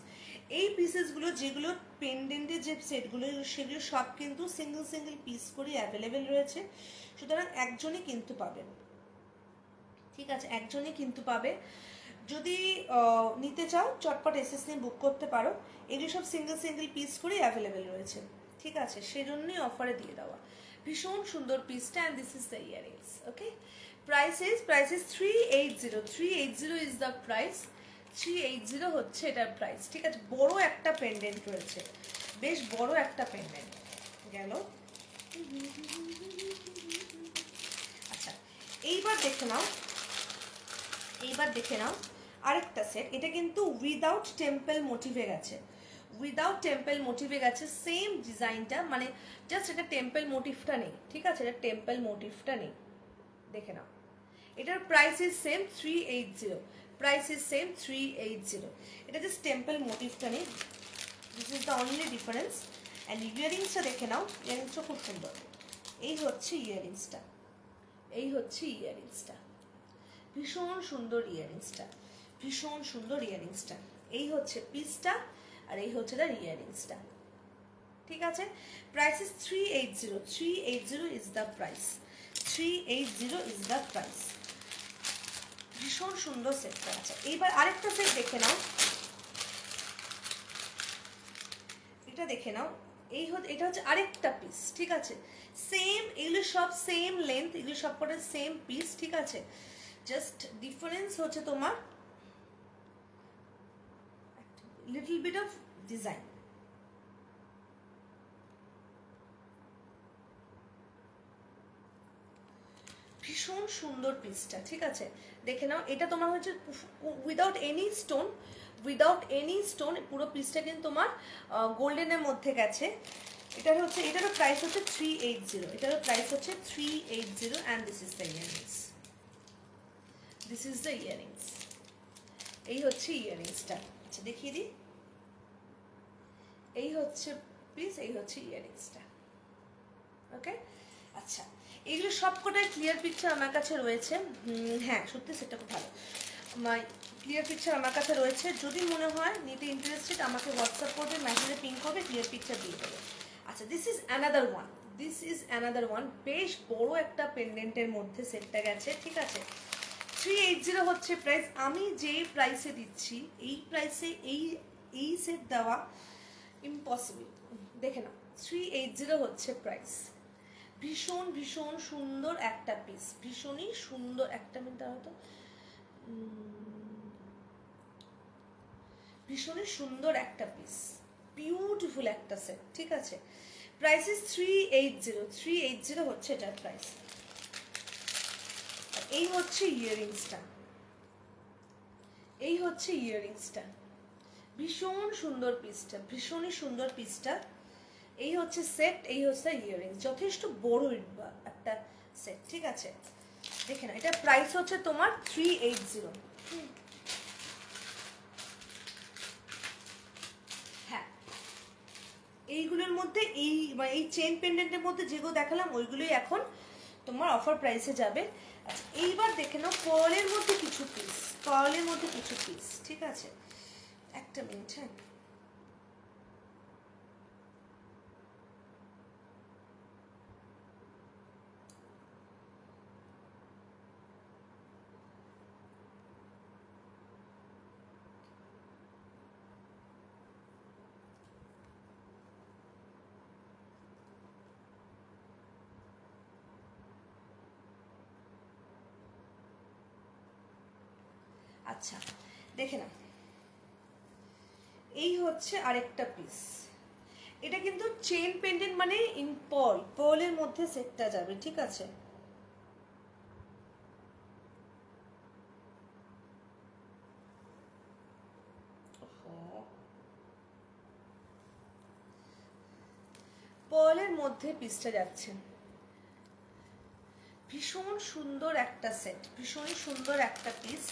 এই পিসেসগুলো যেগুলো পেন্ডেন্টের যে সেটগুলো, সেগুলো সব কিন্তু সিঙ্গেল সিঙ্গেল পিস করে অ্যাভেলেবেল রয়েছে, সুতরাং একজনই কিন্তু পাবেন, ঠিক আছে, একজনই কিন্তু পাবে। যদি নিতে চাও চটপট এসএস নিয়ে বুক করতে পারো, এগুলো সব সিঙ্গেল সিঙ্গেল পিস করে অ্যাভেলেবেল রয়েছে, ঠিক আছে, সেজন্যই অফারে দিয়ে দেওয়া। ভীষণ সুন্দর পিসটা and this is the earrings. Okay, price is 380। 380 is the price. 380 হচ্ছে এটার প্রাইস, ঠিক আছে। বড় একটা পেন্ডেন্ট রয়েছে, বেশ বড় একটা পেন্ডেন্ট গেল। আচ্ছা এইবার দেখে নাও, এইবার দেখে নাও আরেকটা সেট। এটা কিন্তু উইদাউট টেম্পল মোটিভে গেছে, উইদাউট টেম্পল মোটিভে গেছে। সেম ডিজাইনটা, মানে জাস্ট এটা টেম্পল মোটিভটা নেই, ঠিক আছে, এটা টেম্পল মোটিভটা নেই। দেখে নাও, এটার price is same 380। Price is same 380। এটা জাস্ট টেম্পল মোটিভটা নেই, this is the only difference. And ইয়াররিংসটা দেখে নাও, ইয়াররিংসটা খুব সুন্দর। এই হচ্ছে ইয়াররিংসটা, এই হচ্ছে ইয়াররিংসটা, ভীষণ সুন্দর ইয়াররিংসটা, ভীষণ সুন্দর ইয়াররিংসটা। এই হচ্ছে পিসটা আর এই হচ্ছে তার ইয়াররিংসটা, ঠিক আছে। Price is 380। 380 is the price. 380 is the price. ভীষণ সুন্দর সেটটা আছে। এইবার আরেকটা সেট দেখে নাও, এটা দেখে নাও। এটা হচ্ছে আরেকটা পিস, ঠিক আছে। সেম, এগুলো সব সেম লেন্থ, এগুলো সব কটা সেম পিস, ঠিক আছে। জাস্ট ডিফারেন্স হচ্ছে তোমার লিটল বিট অফ ডিজাইন। ভীষণ সুন্দর পিসটা, ঠিক আছে দেখে নাও। এটা তোমার হচ্ছে উইদাউট এনি স্টোন পুরো পিসটা কিন্তু তোমার গোল্ডেনের মধ্যে গেছে। এটারও প্রাইস হচ্ছে 380, এটারও প্রাইস হচ্ছে 380 and this is the earrings, this is the earrings. এই হচ্ছে ইয়াররিংসটা। আচ্ছা দেখিয়ে দিই, এই হচ্ছে পিস, এই হচ্ছে ইয়াররিংসটা। ওকে আচ্ছা, এইগুলো সবকটাই ক্লিয়ার পিকচার আমার কাছে রয়েছে। হ্যাঁ সত্যি সেটা খুব ভালো, ক্লিয়ার পিকচার আমার কাছে রয়েছে। যদি মনে হয় নিতে ইন্টারেস্টেড আমাকে হোয়াটসঅ্যাপ করবে, মেসেজে পিং করবে, ক্লিয়ার পিকচার দিয়ে দেবে। আচ্ছা দিস ইজ অ্যানাদার ওয়ান, বেশ বড় একটা পেন্ডেন্টের মধ্যে সেটটা গেছে, ঠিক আছে। 380 হচ্ছে প্রাইস। আমি যে প্রাইসে দিচ্ছি এই প্রাইসে এই সেট দেওয়া ইম্পসিবল। দেখে নাও 380 হচ্ছে প্রাইস। ভীষণ ভীষণ সুন্দর একটা পিস, ভীষণই সুন্দর একটা মিনিট হয়তো, ভীষণই সুন্দর একটা পিস, বিউটিফুল একটা সেট, ঠিক আছে। প্রাইস ইজ 380 হচ্ছে এটার প্রাইস। এই হচ্ছে ইয়াররিংসটা, ভীষণ সুন্দর পিসটা, ভীষণই সুন্দর পিসটা। এই হচ্ছে সেট, এই হচ্ছে ইয়াররিংস, যথেষ্ট বড় একটা সেট, ঠিক আছে। দেখে না, এটা প্রাইস হচ্ছে তোমার 380। হ্যাঁ এইগুলোর মধ্যে এই চেন পেন্ডেন্টের মধ্যে যেগুলো দেখালাম ওইগুলোই এখন তোমার অফার প্রাইসে যাবে। আচ্ছা এইবার দেখে নাও পার্লের মধ্যে কিছু পিস, ঠিক আছে। একটা মিনিট, হ্যাঁ আচ্ছা দেখে না, এই হচ্ছে আরেকটা পিস। এটা কিন্তু চেন পেন্ডেন্ট মানে ইন পার্লের মধ্যে সেটটা যাবে, ঠিক আছে। পার্লের মধ্যে পিসটা যাচ্ছে, ভীষণ সুন্দর একটা সেট, ভীষণই সুন্দর একটা পিস।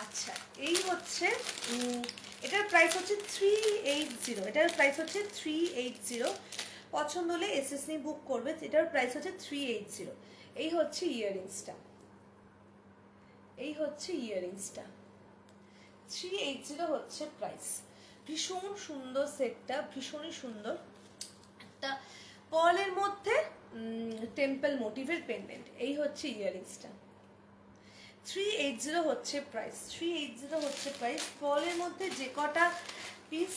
আচ্ছা এই হচ্ছে এটার প্রাইস হচ্ছে 380, পছন্দ হলে এসএস নিয়ে বুক করবে। এটার প্রাইস হচ্ছে 380। এই হচ্ছে ইয়াররিংসটা, 380 হচ্ছে প্রাইস। ভীষণ সুন্দর সেটটা, ভীষণই সুন্দর একটা পার্লের মধ্যে টেম্পল মোটিভের পেন্ডেন্ট। এই হচ্ছে ইয়াররিংসটা, 380 হচ্ছে প্রাইস। পার্লের মধ্যে যে কটা পিস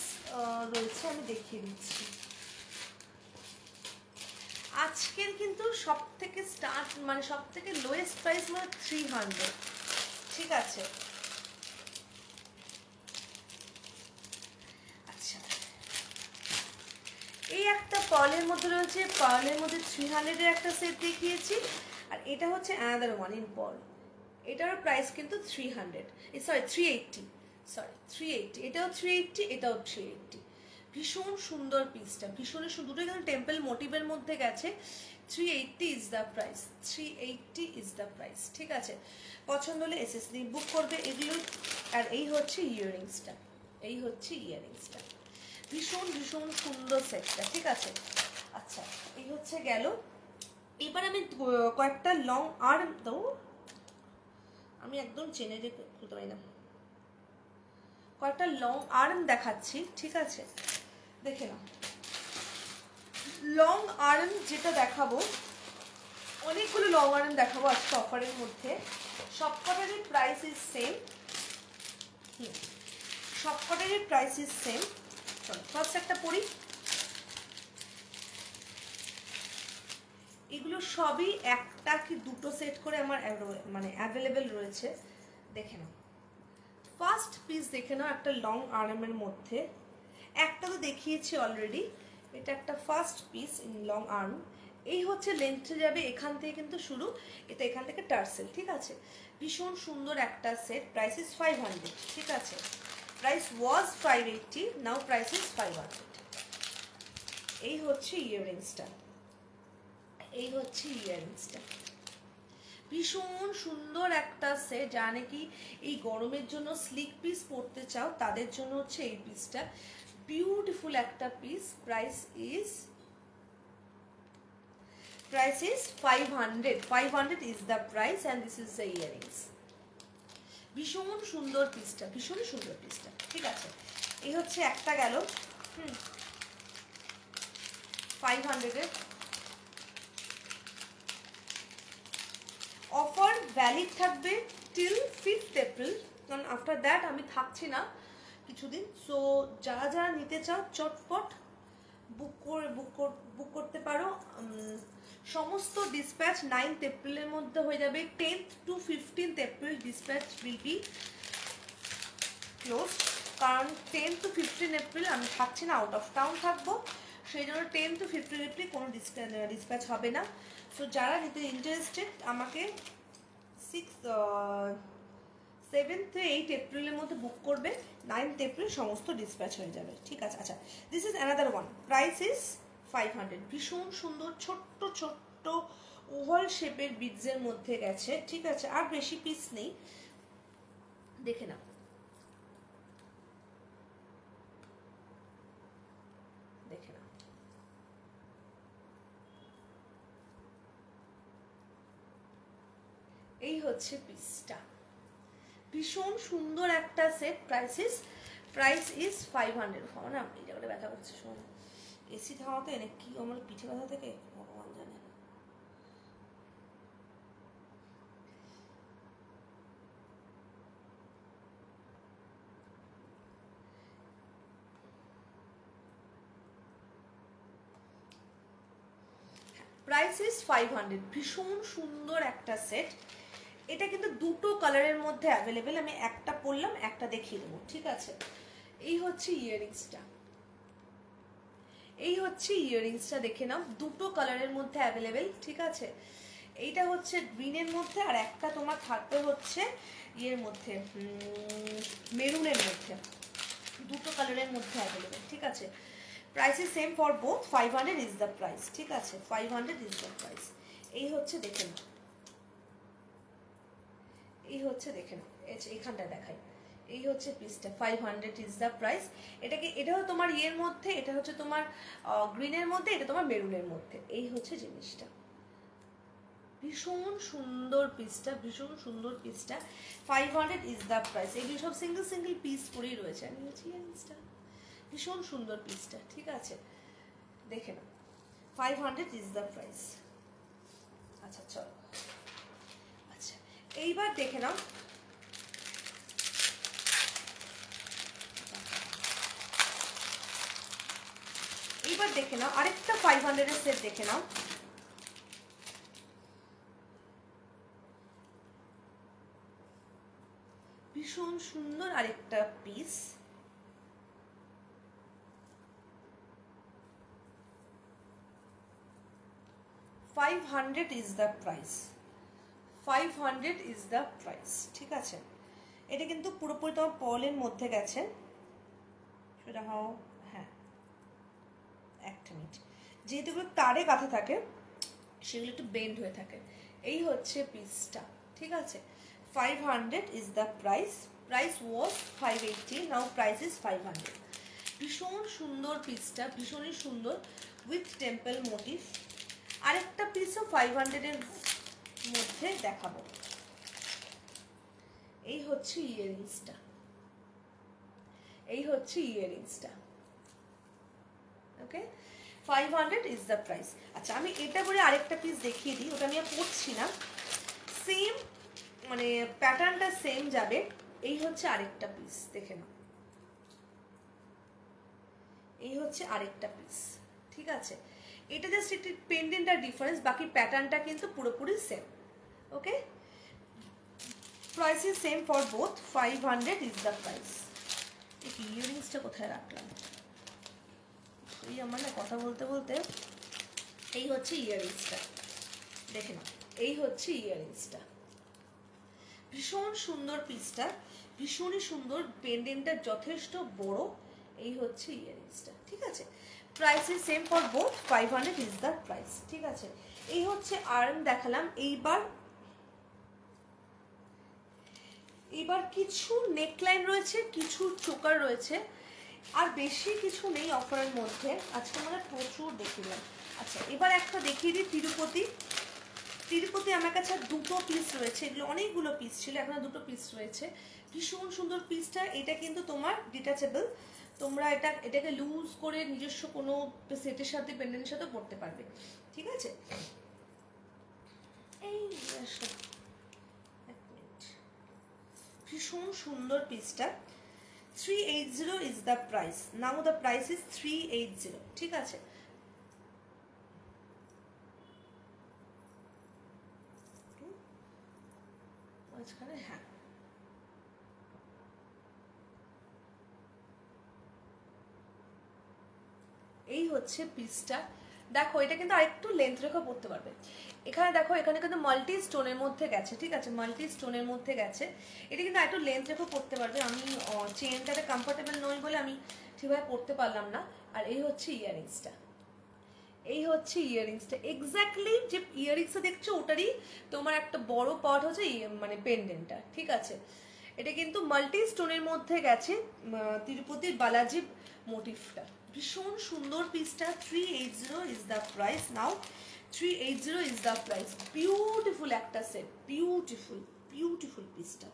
রয়েছে আমি দেখিয়ে দিচ্ছি। আজকের কিন্তু সব থেকে লোয়েস্ট প্রাইস মানে 300, ঠিক আছে। আচ্ছা এই একটা পার্লের মধ্যে রয়েছে, পার্লের মধ্যে 300 এর একটা সেট দেখিয়েছি, আর এটা হচ্ছে অ্যানাদার ওয়ান ইন পার্ল। এটার প্রাইস কিন্তু 380, এটাও 380, এটাও 380। ভীষণ সুন্দর পিসটা, ভীষণই সুন্দর, দুটো এখানে টেম্পল মোটিভের মধ্যে গেছে। 380 ইজ দ্য প্রাইস, ঠিক আছে। পছন্দ হলে এসএস দিয়ে বুক করবে এগুলো। আর এই হচ্ছে ইয়াররিংসটা, ভীষণ ভীষণ সুন্দর সেটটা, ঠিক আছে। আচ্ছা এই হচ্ছে গেল। এবার আমি কয়েকটা লং আর্ম আমি একদম চেনে যে খুলতে পারি না, কয়েকটা লং আর্ম দেখাচ্ছি, ঠিক আছে। দেখে নাও লং আর্ম যেটা দেখাবো, অনেকগুলো লং আর্ম দেখাবো আজকে অফারের মধ্যে। সবকটারই প্রাইস ইজ সেম, চলো ফার্স্ট একটা পরি। এগুলো সবই একটা কি দুটো সেট করে আমার মানে অ্যাভেলেবেল রয়েছে, দেখে নাও। ফার্স্ট পিস দেখে নাও, একটা লং আর্মের মধ্যে, একটা তো দেখিয়েছি অলরেডি, এটা একটা first piece in long arm. এই হচ্ছে লেন্থে যাবে, এখান থেকে কিন্তু শুরু, এটা এখান থেকে টার্সেল, ঠিক আছে। ভীষণ সুন্দর একটা সেট, প্রাইস ইজ 500, ঠিক আছে। Price was 580, now price is 500। এই হচ্ছে ইয়াররিংসটা, এই হচ্ছে ইয়াররিংসটা, ভীষণ সুন্দর একটা সেট। যা নাকি এই গরমের জন্য স্লিক পিস পরতে চাও তাদের জন্য হচ্ছে এই পিসটা, বিউটিফুল একটা piece. Price is 500, 500 is the price and this is the earrings। ভীষণ সুন্দর পিসটা, ভীষণ সুন্দর পিসটা, ঠিক আছে। এই হচ্ছে একটা গেল 500 এর। অফার ভ্যালিড থাকবে টিল 5th এপ্রিল, কারণ আফটার দ্যাট আমি থাকছি না কিছুদিন। সো যারা যারা নিতে চাও চটপট বুক করতে পারো। সমস্ত ডিসপ্যাচ 9th এপ্রিলের মধ্যে হয়ে যাবে। 10th to 15th April dispatch will be close, কারণ 10th to 15th এপ্রিল আমি থাকছি না, আউট অফ টাউন থাকবো, সেই জন্য 10th to 15th এপ্রিল কোনো ডিসপ্যাচ হবে না। সো যারা নিতে ইন্টারেস্টেড আমাকে 7th to 8th এপ্রিলের মধ্যে বুক করবে, 9th এপ্রিল সমস্ত ডিসপ্যাচ হয়ে যাবে, ঠিক আছে। আচ্ছা, this is another one, price is 500। ভীষণ সুন্দর ছোট্ট ছোট্ট ওভাল শেপের বিডসের মধ্যে গেছে, ঠিক আছে। আর বেশি পিস নেই, দেখে নাও। দেখে নাও, এই হচ্ছে পিসটা, ভীষণ সুন্দর একটা সেট। Price is 500। না এই জায়গাটা ব্যথা করছে, শোন, এসি থামাতে এনে কি আমার পিঠে ব্যথা থেকে ভগবান জানে। প্রাইস ইজ 500, ভীষণ সুন্দর একটা সেট। এটা কিন্তু দুটো কালারের মধ্যে অ্যাভেলেবেল, আমি একটা পরলাম, একটা দেখিয়ে দেবো, ঠিক আছে। এই হচ্ছে ইয়াররিংসটা, এই হচ্ছে ইয়াররিংসটা, দেখে নাও, দুটো কালারের মধ্যে অ্যাভেলেবেল, ঠিক আছে। এইটা হচ্ছে গ্রিনের মধ্যে, আর একটা তোমার থাকবে হচ্ছে ইয়ের মধ্যে, মেরুনের মধ্যে, দুটো কালারের মধ্যে অ্যাভেলেবেল, ঠিক আছে। Price is same for both, 500 is the price, ঠিক আছে, 500 ইজ দ্য প্রাইস। এই হচ্ছে, দেখে নাও, এই হচ্ছে, দেখে নাও, এখানটা দেখাই, এই হচ্ছে পিসটা, 500 ইজ দ্য প্রাইস। এটা হচ্ছে তোমার ইয়ের মধ্যে, এটা হচ্ছে তোমার গ্রিনের মধ্যে, এটা তোমার মেরুনের মধ্যে, এই হচ্ছে জিনিসটা। ভীষণ সুন্দর পিসটা, ভীষণ সুন্দর পিসটা, 500 ইজ দ্য প্রাইস। এগুলো সব সিঙ্গেল সিঙ্গেল পিস করেই রয়েছে। আমি হচ্ছে ইয়াররিংসটা, ভীষণ সুন্দর পিসটা, ঠিক আছে, দেখে নাও, 500 ইজ দ্য প্রাইস। আচ্ছা চলো, আচ্ছা এইবার দেখে নাও, এইবার দেখে নাও আরেকটা 500 এর সেট, দেখে নাও, ভীষণ সুন্দর আরেকটা piece. 500 is the price, 500 is the price, ঠিক আছে। এটা কিন্তু পুরোপুরি তোমার পলের মধ্যে গেছে, সেটা হাও, হ্যাঁ একটা মিনিট, যেহেতু এগুলো তারে গাঁথা থাকে সেগুলো একটু বেন্ড হয়ে থাকে। এই হচ্ছে পিসটা, ঠিক আছে। 500 is the price, price was 580, now price is 500। ভীষণ সুন্দর পিসটা, ভীষণই সুন্দর, উইথ টেম্পল মোটিভ। আরেকটা পিসও 500 এর মধ্যে দেখাবো। এই হচ্ছে ইয়াররিংসটা, এই হচ্ছে ইয়াররিংসটা, ওকে, 500 ইজ দ্য প্রাইস। আচ্ছা আমি এটা করে আরেকটা পিস দেখিয়ে দিই, ওটা আমি আর পরছি না, সেম মানে প্যাটার্নটা সেম যাবে। এই হচ্ছে আরেকটা পিস, দেখে নাও, এই হচ্ছে আরেকটা পিস, ঠিক আছে। এটা জাস্ট একটি পেন্ডেন্টটার ডিফারেন্স, বাকি প্যাটার্নটা কিন্তু পুরোপুরি same. Okay, price is same for both, 500 is the price. এই ইয়াররিংসটা কোথায় রাখলাম, এই আমার না কথা বলতে বলতে। এই হচ্ছে ইয়াররিংসটা, দেখে নাও, এই হচ্ছে ইয়াররিংসটা, ভীষণ সুন্দর পিসটা, ভীষণই সুন্দর, পেন্ডেন্টটা যথেষ্ট বড়। এই হচ্ছে ইয়াররিংসটা, ঠিক আছে। Price is same for both, 500 is the price, ঠিক আছে। এই হচ্ছে আর্ম দেখালাম। এইবার কিছু নেকলাইন রয়েছে, কিছু চোকার রয়েছে, আর বেশি কিছু নেই অফারের মধ্যে। আজকে আমরা প্রচুর দেখিলাম। আচ্ছা, এবার একটা দেখিয়ে দিই তিরুপতি। তিরুপতি আমার কাছে দুটো পিস রয়েছে, এগুলো অনেকগুলো পিস ছিল, এখন দুটো পিস রয়েছে। ভীষণ সুন্দর পিসটা। এটা কিন্তু তোমার ডিটাচেবল, তোমরা এটাকে লুজ করে নিজস্ব কোনো সেটের সাথে, পেন্ডেন্টের সাথে পড়তে পারবে, ঠিক আছে। এই ভীষণ সুন্দর পিসটা, 380 is the price. Now the price is 380, ঠিক আছে। হ্যাঁ, এই হচ্ছে পিসটা। দেখো এটা কিন্তু আরেকটু লেন্থ রেখে পড়তে পারবে। এখানে দেখো, এখানে কিন্তু মাল্টি স্টোনের মধ্যে গেছে, ঠিক আছে, মাল্টি স্টোনের মধ্যে গেছে। এটা কিন্তু একটু লেন্থ রেখে পড়তে পারবে। আমি চেনটাতে কমফোর্টেবল নই বলে আমি ঠিকভাবে পড়তে পারলাম না। আর এই হচ্ছে ইয়াররিংসটা, এই হচ্ছে ইয়াররিংসটা। এক্স্যাক্টলি যে ইয়াররিংসটা দেখছো ওটারই তোমার একটা বড় পার্ট হচ্ছে মানে পেন্ডেন্টটা, ঠিক আছে। এটা কিন্তু মাল্টি স্টোনের মধ্যে গেছে, তিরুপতির বালাজি মোটিভটা। ভীষণ সুন্দর পিসটা, 380 is the price. Now 380 is the price. Beautiful একটা সেট, বিউটিফুল বিউটিফুল পিসটা,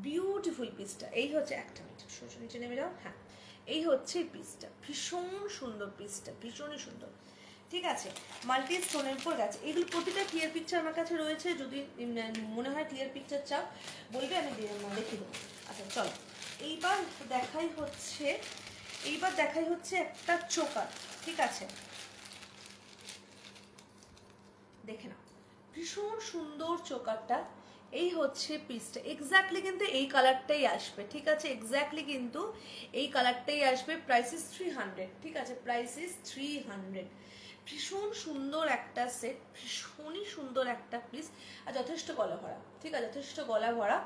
বিউটিফুল পিসটা। এই হচ্ছে একটা মিনিট, নিচে নেমে যাও। হ্যাঁ, এই হচ্ছে পিসটা, ভীষণ সুন্দর পিসটা, ভীষণই সুন্দর, ঠিক আছে। মাল্টি স্টোনের উপর গেছে। এইগুলো প্রতিটা ক্লিয়ার পিকচার আমার কাছে রয়েছে, যদি মনে হয় ক্লিয়ার পিকচার চাও বলবে, আমি দেখিয়ে দেবো। আচ্ছা চলো, এইবার দেখাই হচ্ছে একটা চোকার, ঠিক আছে। দেখে নাও, ভীষণ সুন্দর চোকারটা। এই হচ্ছে পিসটা। এক্স্যাক্টলি কিন্তু এই কালারটাই আসবে, ঠিক আছে, এক্স্যাক্টলি কিন্তু এই কালারটাই আসবে। প্রাইস ইজ 300, ঠিক আছে, প্রাইস ইজ 300। ভীষণ সুন্দর একটা সেট, ভীষণই সুন্দর একটা পিস, আর যথেষ্ট গলা ভরা, ঠিক আছে, যথেষ্ট গলা ভরা।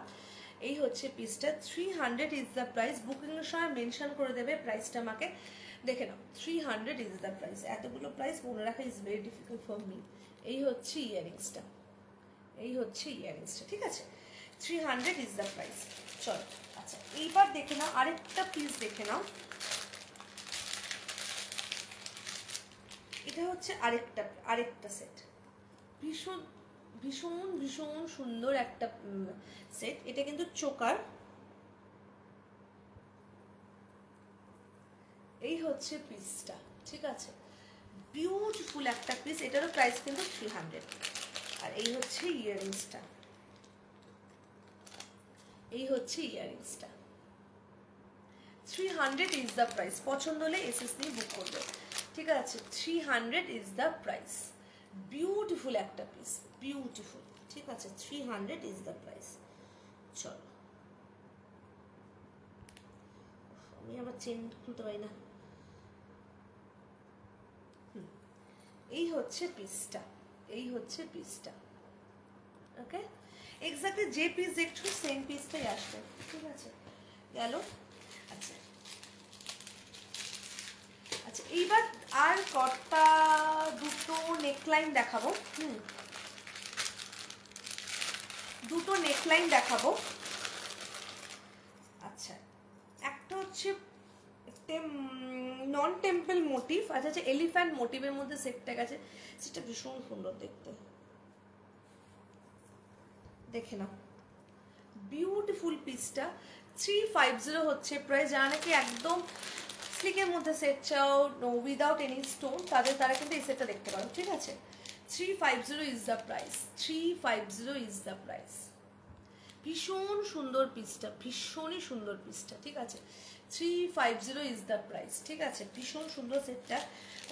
এই হচ্ছে পিসটা, 300 ইজ দ্য প্রাইস। বুকিংয়ের সময় মেনশন করে দেবে প্রাইসটা আমাকে। দেখে নাও, 300 ইজ দ্য প্রাইস। এতগুলো প্রাইস মনে রাখা is very difficult for me. এই হচ্ছে ইয়াররিংসটা, এই হচ্ছে ইয়াররিংসটা, ঠিক আছে। 300 ইজ দ্য প্রাইস। চলো, আচ্ছা এইবার দেখে নাও আরেকটা পিস, দেখে নাও। এটা হচ্ছে আরেকটা সেট, ভীষণ ভীষণ ভীষণ সুন্দর একটা সেট। এটা কিন্তু চোকার। এই হচ্ছে পিসটা, ঠিক আছে, বিউটিফুল একটা পিস। এটারও প্রাইস কিন্তু 300। আর এই হচ্ছে ইয়াররিংসটা, এই হচ্ছে ইয়াররিংসটা, 300 ইজ দ্য প্রাইস। পছন্দ হলে এসএস নিয়ে বুক করবে, ঠিক আছে। 300 ইজ দ্য প্রাইস। বিউটিফুল একটা পিস, বিউটিফুল, ঠিক আছে। 300 ইজ দ্য প্রাইস। চলো, আমি আবার চেন খুলতে পারি না। এই হচ্ছে পিসটা, এই হচ্ছে পিসটা, ওকে। এক্স্যাক্টলি যে পিস দেখছো সেম পিসটাই আসবে, ঠিক আছে, গেল। আচ্ছা আচ্ছা, এইবার আর কটা দুটো নেকলাইন দেখাবো। দুটো নেকলাইন দেখাবো। আচ্ছা, একটা হচ্ছে নন টেম্পল মোটিভ, আচ্ছা আচ্ছা, এলিফ্যান্ট মোটিভের মধ্যে সেটটা গেছে। সেটা ভীষণ সুন্দর দেখতে, দেখে নাও, বিউটিফুল পিসটা। 350 হচ্ছে প্রাইস। যারা নাকি একদম স্লিকের মধ্যে সেট চাও, উইদাউট এনি স্টোন, তারা কিন্তু এই সেটটা দেখতে পারো, ঠিক আছে। 350 is the price, 350 is the price. ভীষণ সুন্দর পিসটা, ভীষণই সুন্দর পিসটা, ঠিক আছে। 350 ইজ দ্য প্রাইস, ঠিক আছে। ভীষণ সুন্দর সেটটা,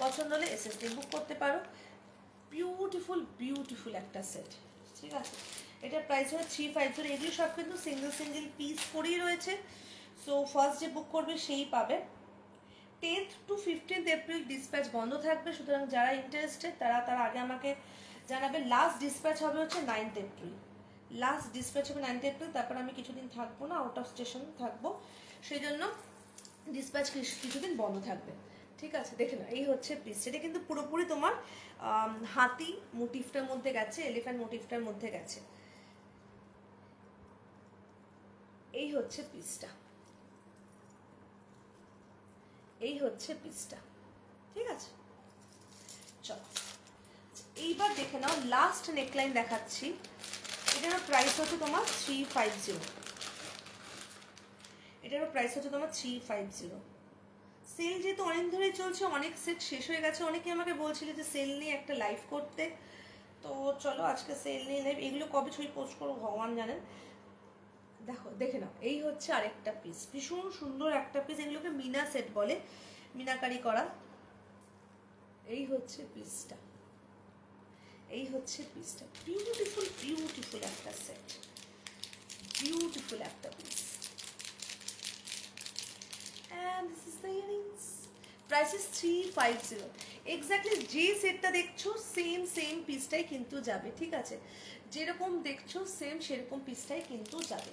পছন্দ হলে এসএসডি বুক করতে পারো। বিউটিফুল বিউটিফুল একটা সেট, ঠিক আছে। এটার প্রাইস হলো 350। এগুলো সব কিন্তু সিঙ্গেল সিঙ্গেল পিস করেই রয়েছে। সো ফার্স্ট যে বুক করবে সেই পাবে। 10th to 15th April dispatch বন্ধ থাকবে, সুতরাং যারা ইন্টারেস্টেড তারা আগে আমাকে জানাবে। লাস্ট ডিসপ্যাচ হবে হচ্ছে 9th এপ্রিল, লাস্ট ডিসপ্যাচ হবে 9th এপ্রিল। তারপর আমি কিছুদিন থাকবো না, আউট অফ স্টেশন থাকবো, সেই জন্য ডিসপ্যাচ কিছুদিন বন্ধ থাকবে, ঠিক আছে। দেখে না, এই হচ্ছে পিস। এটা কিন্তু পুরোপুরি তোমার হাতি মোটিভটার মধ্যে গেছে, এলিফ্যান্ট মোটিভটার মধ্যে গেছে। এই হচ্ছে পিসটা, এই হচ্ছে পিসটা, ঠিক আছে। চলো এইবার দেখে নাও, লাস্ট নেকলাইন দেখাচ্ছি। এটারও প্রাইস হচ্ছে তোমার 350। এটারও প্রাইস হচ্ছে তোমার 350। সেল যেহেতু অনেক ধরে চলছে, অনেক সেট শেষ হয়ে গেছে। অনেকে আমাকে বলছিল যে সেল নিয়ে একটা লাইভ করতে, তো চলো আজকে সেল নিয়ে লাইভ। এগুলো কবে ছবি পোস্ট করবো ভগবান জানেন। দেখো, দেখে নাও, এই হচ্ছে আরেকটা পিস, ভীষণ সুন্দর একটা পিস। এগুলোকে মিনা সেট বলে, মিনাকারি করা। এই হচ্ছে পিসটা, এই হচ্ছে পিসটা। বিউটিফুল বিউটিফুল একটা সেট, বিউটিফুল একটা piece. And this is the earrings. Price is 350. Exactly যে সেটটা দেখছো সেম পিসটাই কিন্তু যাবে, ঠিক আছে। যেরকম দেখছো সেরকম পিসটাই কিন্তু যাবে।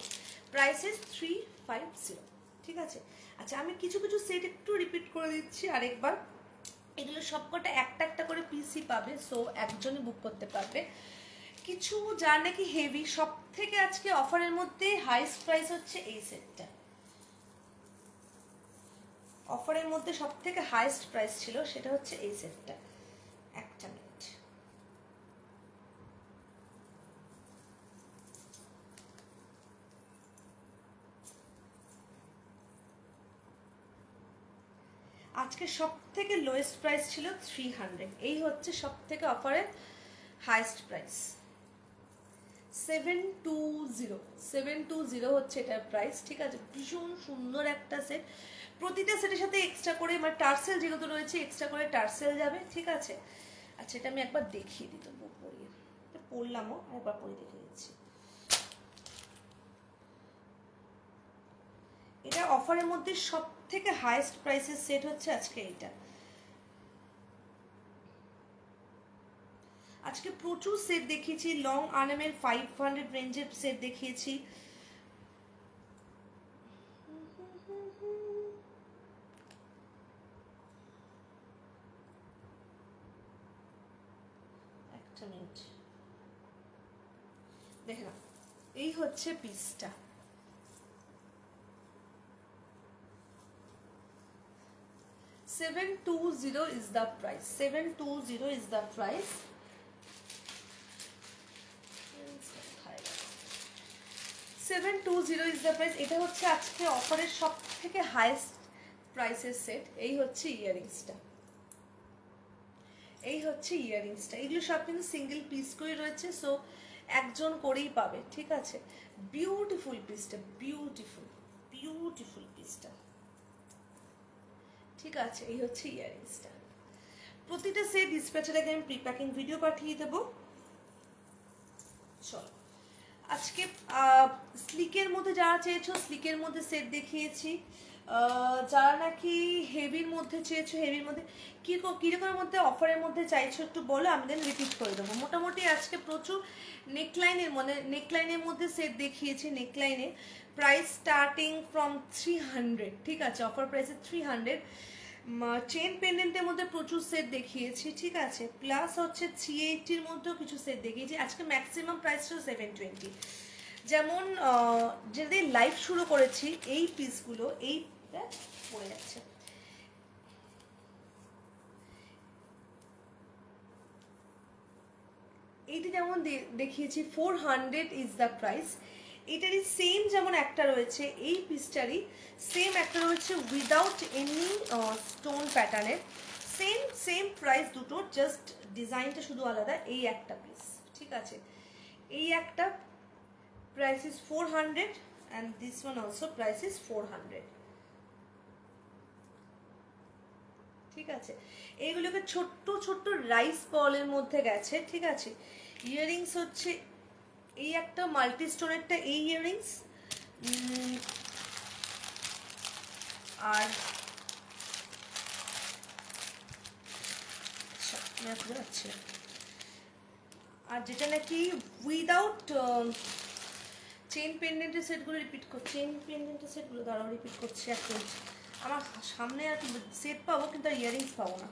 প্রাইস ইজ 350, ঠিক আছে। আচ্ছা, আমি কিছু সেট একটু রিপিট করে দিচ্ছি আরেকবার। এগুলো সবকটা একটা করে পিসই পাবে, সো একজনই বুক করতে পারবে। কিছু যার নাকি হেভি, সব থেকে আজকে অফারের মধ্যে হাইস্ট প্রাইস হচ্ছে এই সেটটা। অফারের মধ্যে সব থেকে হাইস্ট প্রাইস ছিল, সেটা হচ্ছে এই সেটটা। একটা মিনিট, আজকে সব থেকে লোয়েস্ট প্রাইস ছিল 300। এই হচ্ছে সব থেকে অফারের হাইস্ট প্রাইস। 720 হচ্ছে এটার প্রাইস, ঠিক আছে। ভীষণ সুন্দর একটা সেট। প্রতিটা সেটের সাথে এক্সট্রা করে, মানে টার্সেল যেগুলো রয়েছে এক্সট্রা করে টার্সেল যাবে, ঠিক আছে। আচ্ছা, এটা আমি একবার দেখিয়ে দিই, তবু পরিয়ে পড়লামও, একবার পরে দেখে দিচ্ছি। এটা অফারের মধ্যে সব থেকে হাইয়েস্ট প্রাইসের সেট হচ্ছে আজকে এইটা। আজকে প্রচুর সেট দেখিয়েছি, লং আর্মের 500 রেঞ্জের সেট দেখিয়েছি। একটা মিনিট, দেখে না, এই হচ্ছে পিসটা। $720 is the price. 720 is the price. $720 is the price. এটা হচ্ছে আজকে অফারের সব থেকে হাইয়েস্ট প্রাইসের সেট। এই হচ্ছে ইয়ারিংসটা, এই হচ্ছে ইয়ারিংসটা। এগুলো সব কিন্তু সিঙ্গেল পিস করে রয়েছে, সো একজন করেই পাবে, ঠিক আছে। বিউটিফুল পিসটা, বিউটিফুল বিউটিফুল পিসটা, ঠিক আছে। এই হচ্ছে ইয়ারিংসটা। প্রতিটা সেট ডিসপ্যাচের আগে আমি প্রিপ্যাকিং ভিডিও পাঠিয়ে দেবো। চলো, আজকে স্লিকের মধ্যে যারা চেয়েছো স্লিকের মধ্যে সেট দেখিয়েছি। যারা নাকি হেভির মধ্যে চেয়েছো, হেভির মধ্যে কিরকমের মধ্যে অফারের মধ্যে চাইছো একটু বলো, আমি দেন রিপিট করে দেবো। মোটামুটি আজকে প্রচুর নেকলাইনের মধ্যে সেট দেখিয়েছি। নেকলাইনে প্রাইস স্টার্টিং ফ্রম 300, ঠিক আছে। অফার প্রাইসে 300। চেন পেন্ডেন্টের মধ্যে প্রচুর সেট দেখিয়েছি, ঠিক আছে। প্লাস হচ্ছে 380-র মধ্যেও কিছু সেট দেখিয়েছি। আজকে ম্যাক্সিমাম প্রাইস ছিল 720। যেমন যেদিন লাইভ শুরু করেছি, এই পিসগুলো এইটা পড়ে যাচ্ছে, এইটা যেমন দেখিয়েছি 400 ইজ দ্য প্রাইস। এটারই সেম যেমন একটা রয়েছে, এই পিসটারই সেম একটা রয়েছে উইদাউট এনি স্টোন প্যাটার্নের। সেম প্রাইস দুটো, জাস্ট ডিজাইনটা শুধু আলাদা। এই একটা পিস, ঠিক আছে। এই একটা price is 400 and this one also price is 400. ঠিক আছে, এইগুলোকে ছোট্ট ছোট্ট রাইস বলের মধ্যে গেছে। ঠিক আছে, ইয়াররিংস হচ্ছে এই একটা মাল্টি স্টোনেরটা, এই ইয়াররিংস আর আর যেটা নাকি উইদাউট চেন পেন্ডেন্টের সেটগুলো রিপিট করছে, চেন পেন্ডেন্টের সেটগুলো দাঁড়াও রিপিট করছে এক মিনিট, আমার সামনে আর সেট পাবো কিন্তু আর ইয়াররিংস পাবো না,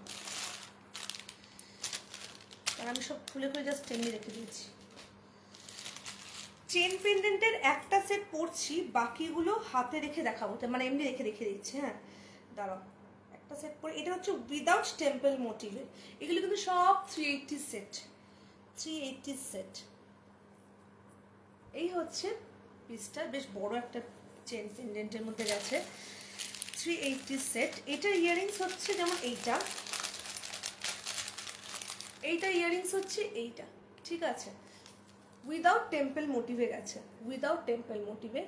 কারণ আমি সব খুলে খুলে জাস্ট এমনি রেখে দিয়েছি। চেন পেন্ডেন্টের একটা সেট পরছি, বাকিগুলো হাতে রেখে দেখাবো, মানে এমনি রেখে দিচ্ছি। হ্যাঁ দাঁড়াও, একটা সেট পরে, এটা হচ্ছে উইদাউট টেম্পল মোটিভের, এগুলো কিন্তু সব 380 সেট, 380 সেট। এই হচ্ছে পিসটা, বেশ বড় একটা চেন পেন্ডেন্টের মধ্যে গেছে, 380 সেট। এটার ইয়াররিংস হচ্ছে যেমন এইটা ইয়াররিংস হচ্ছে এইটা। ঠিক আছে, উইদাউট টেম্পল মোটিভে গেছে, উইদাউট টেম্পল মোটিভে,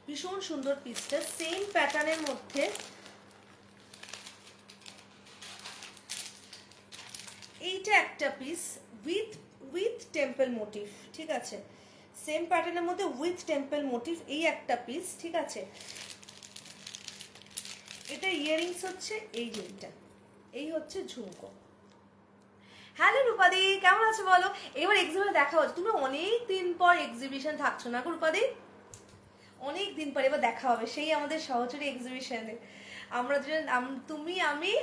ভীষণ সুন্দর পিসটা, সেম প্যাটার্নের মধ্যে। এইটা একটা পিস উইথ টেম্পল মোটিভ। ঠিক আছে, সেম প্যাটার্নের মধ্যে উইথ টেম্পল মোটিভ, এই একটা পিস। ঠিক আছে, এটা ইয়াররিংস হচ্ছে এই যে এইটা, এই হচ্ছে ঝুমকো। হ্যালো রূপাদি, কেমন আছো বলো? এবার এক্সিবিশন দেখা হচ্ছে, তুমি অনেক দিন পর এক্সিবিশন থাকছো না রূপাদি, অনেক দিন পর এবার দেখা হবে সেই আমাদের সহচরী এক্সিবিশনে। আমরা দুজন, তুমি, আমি,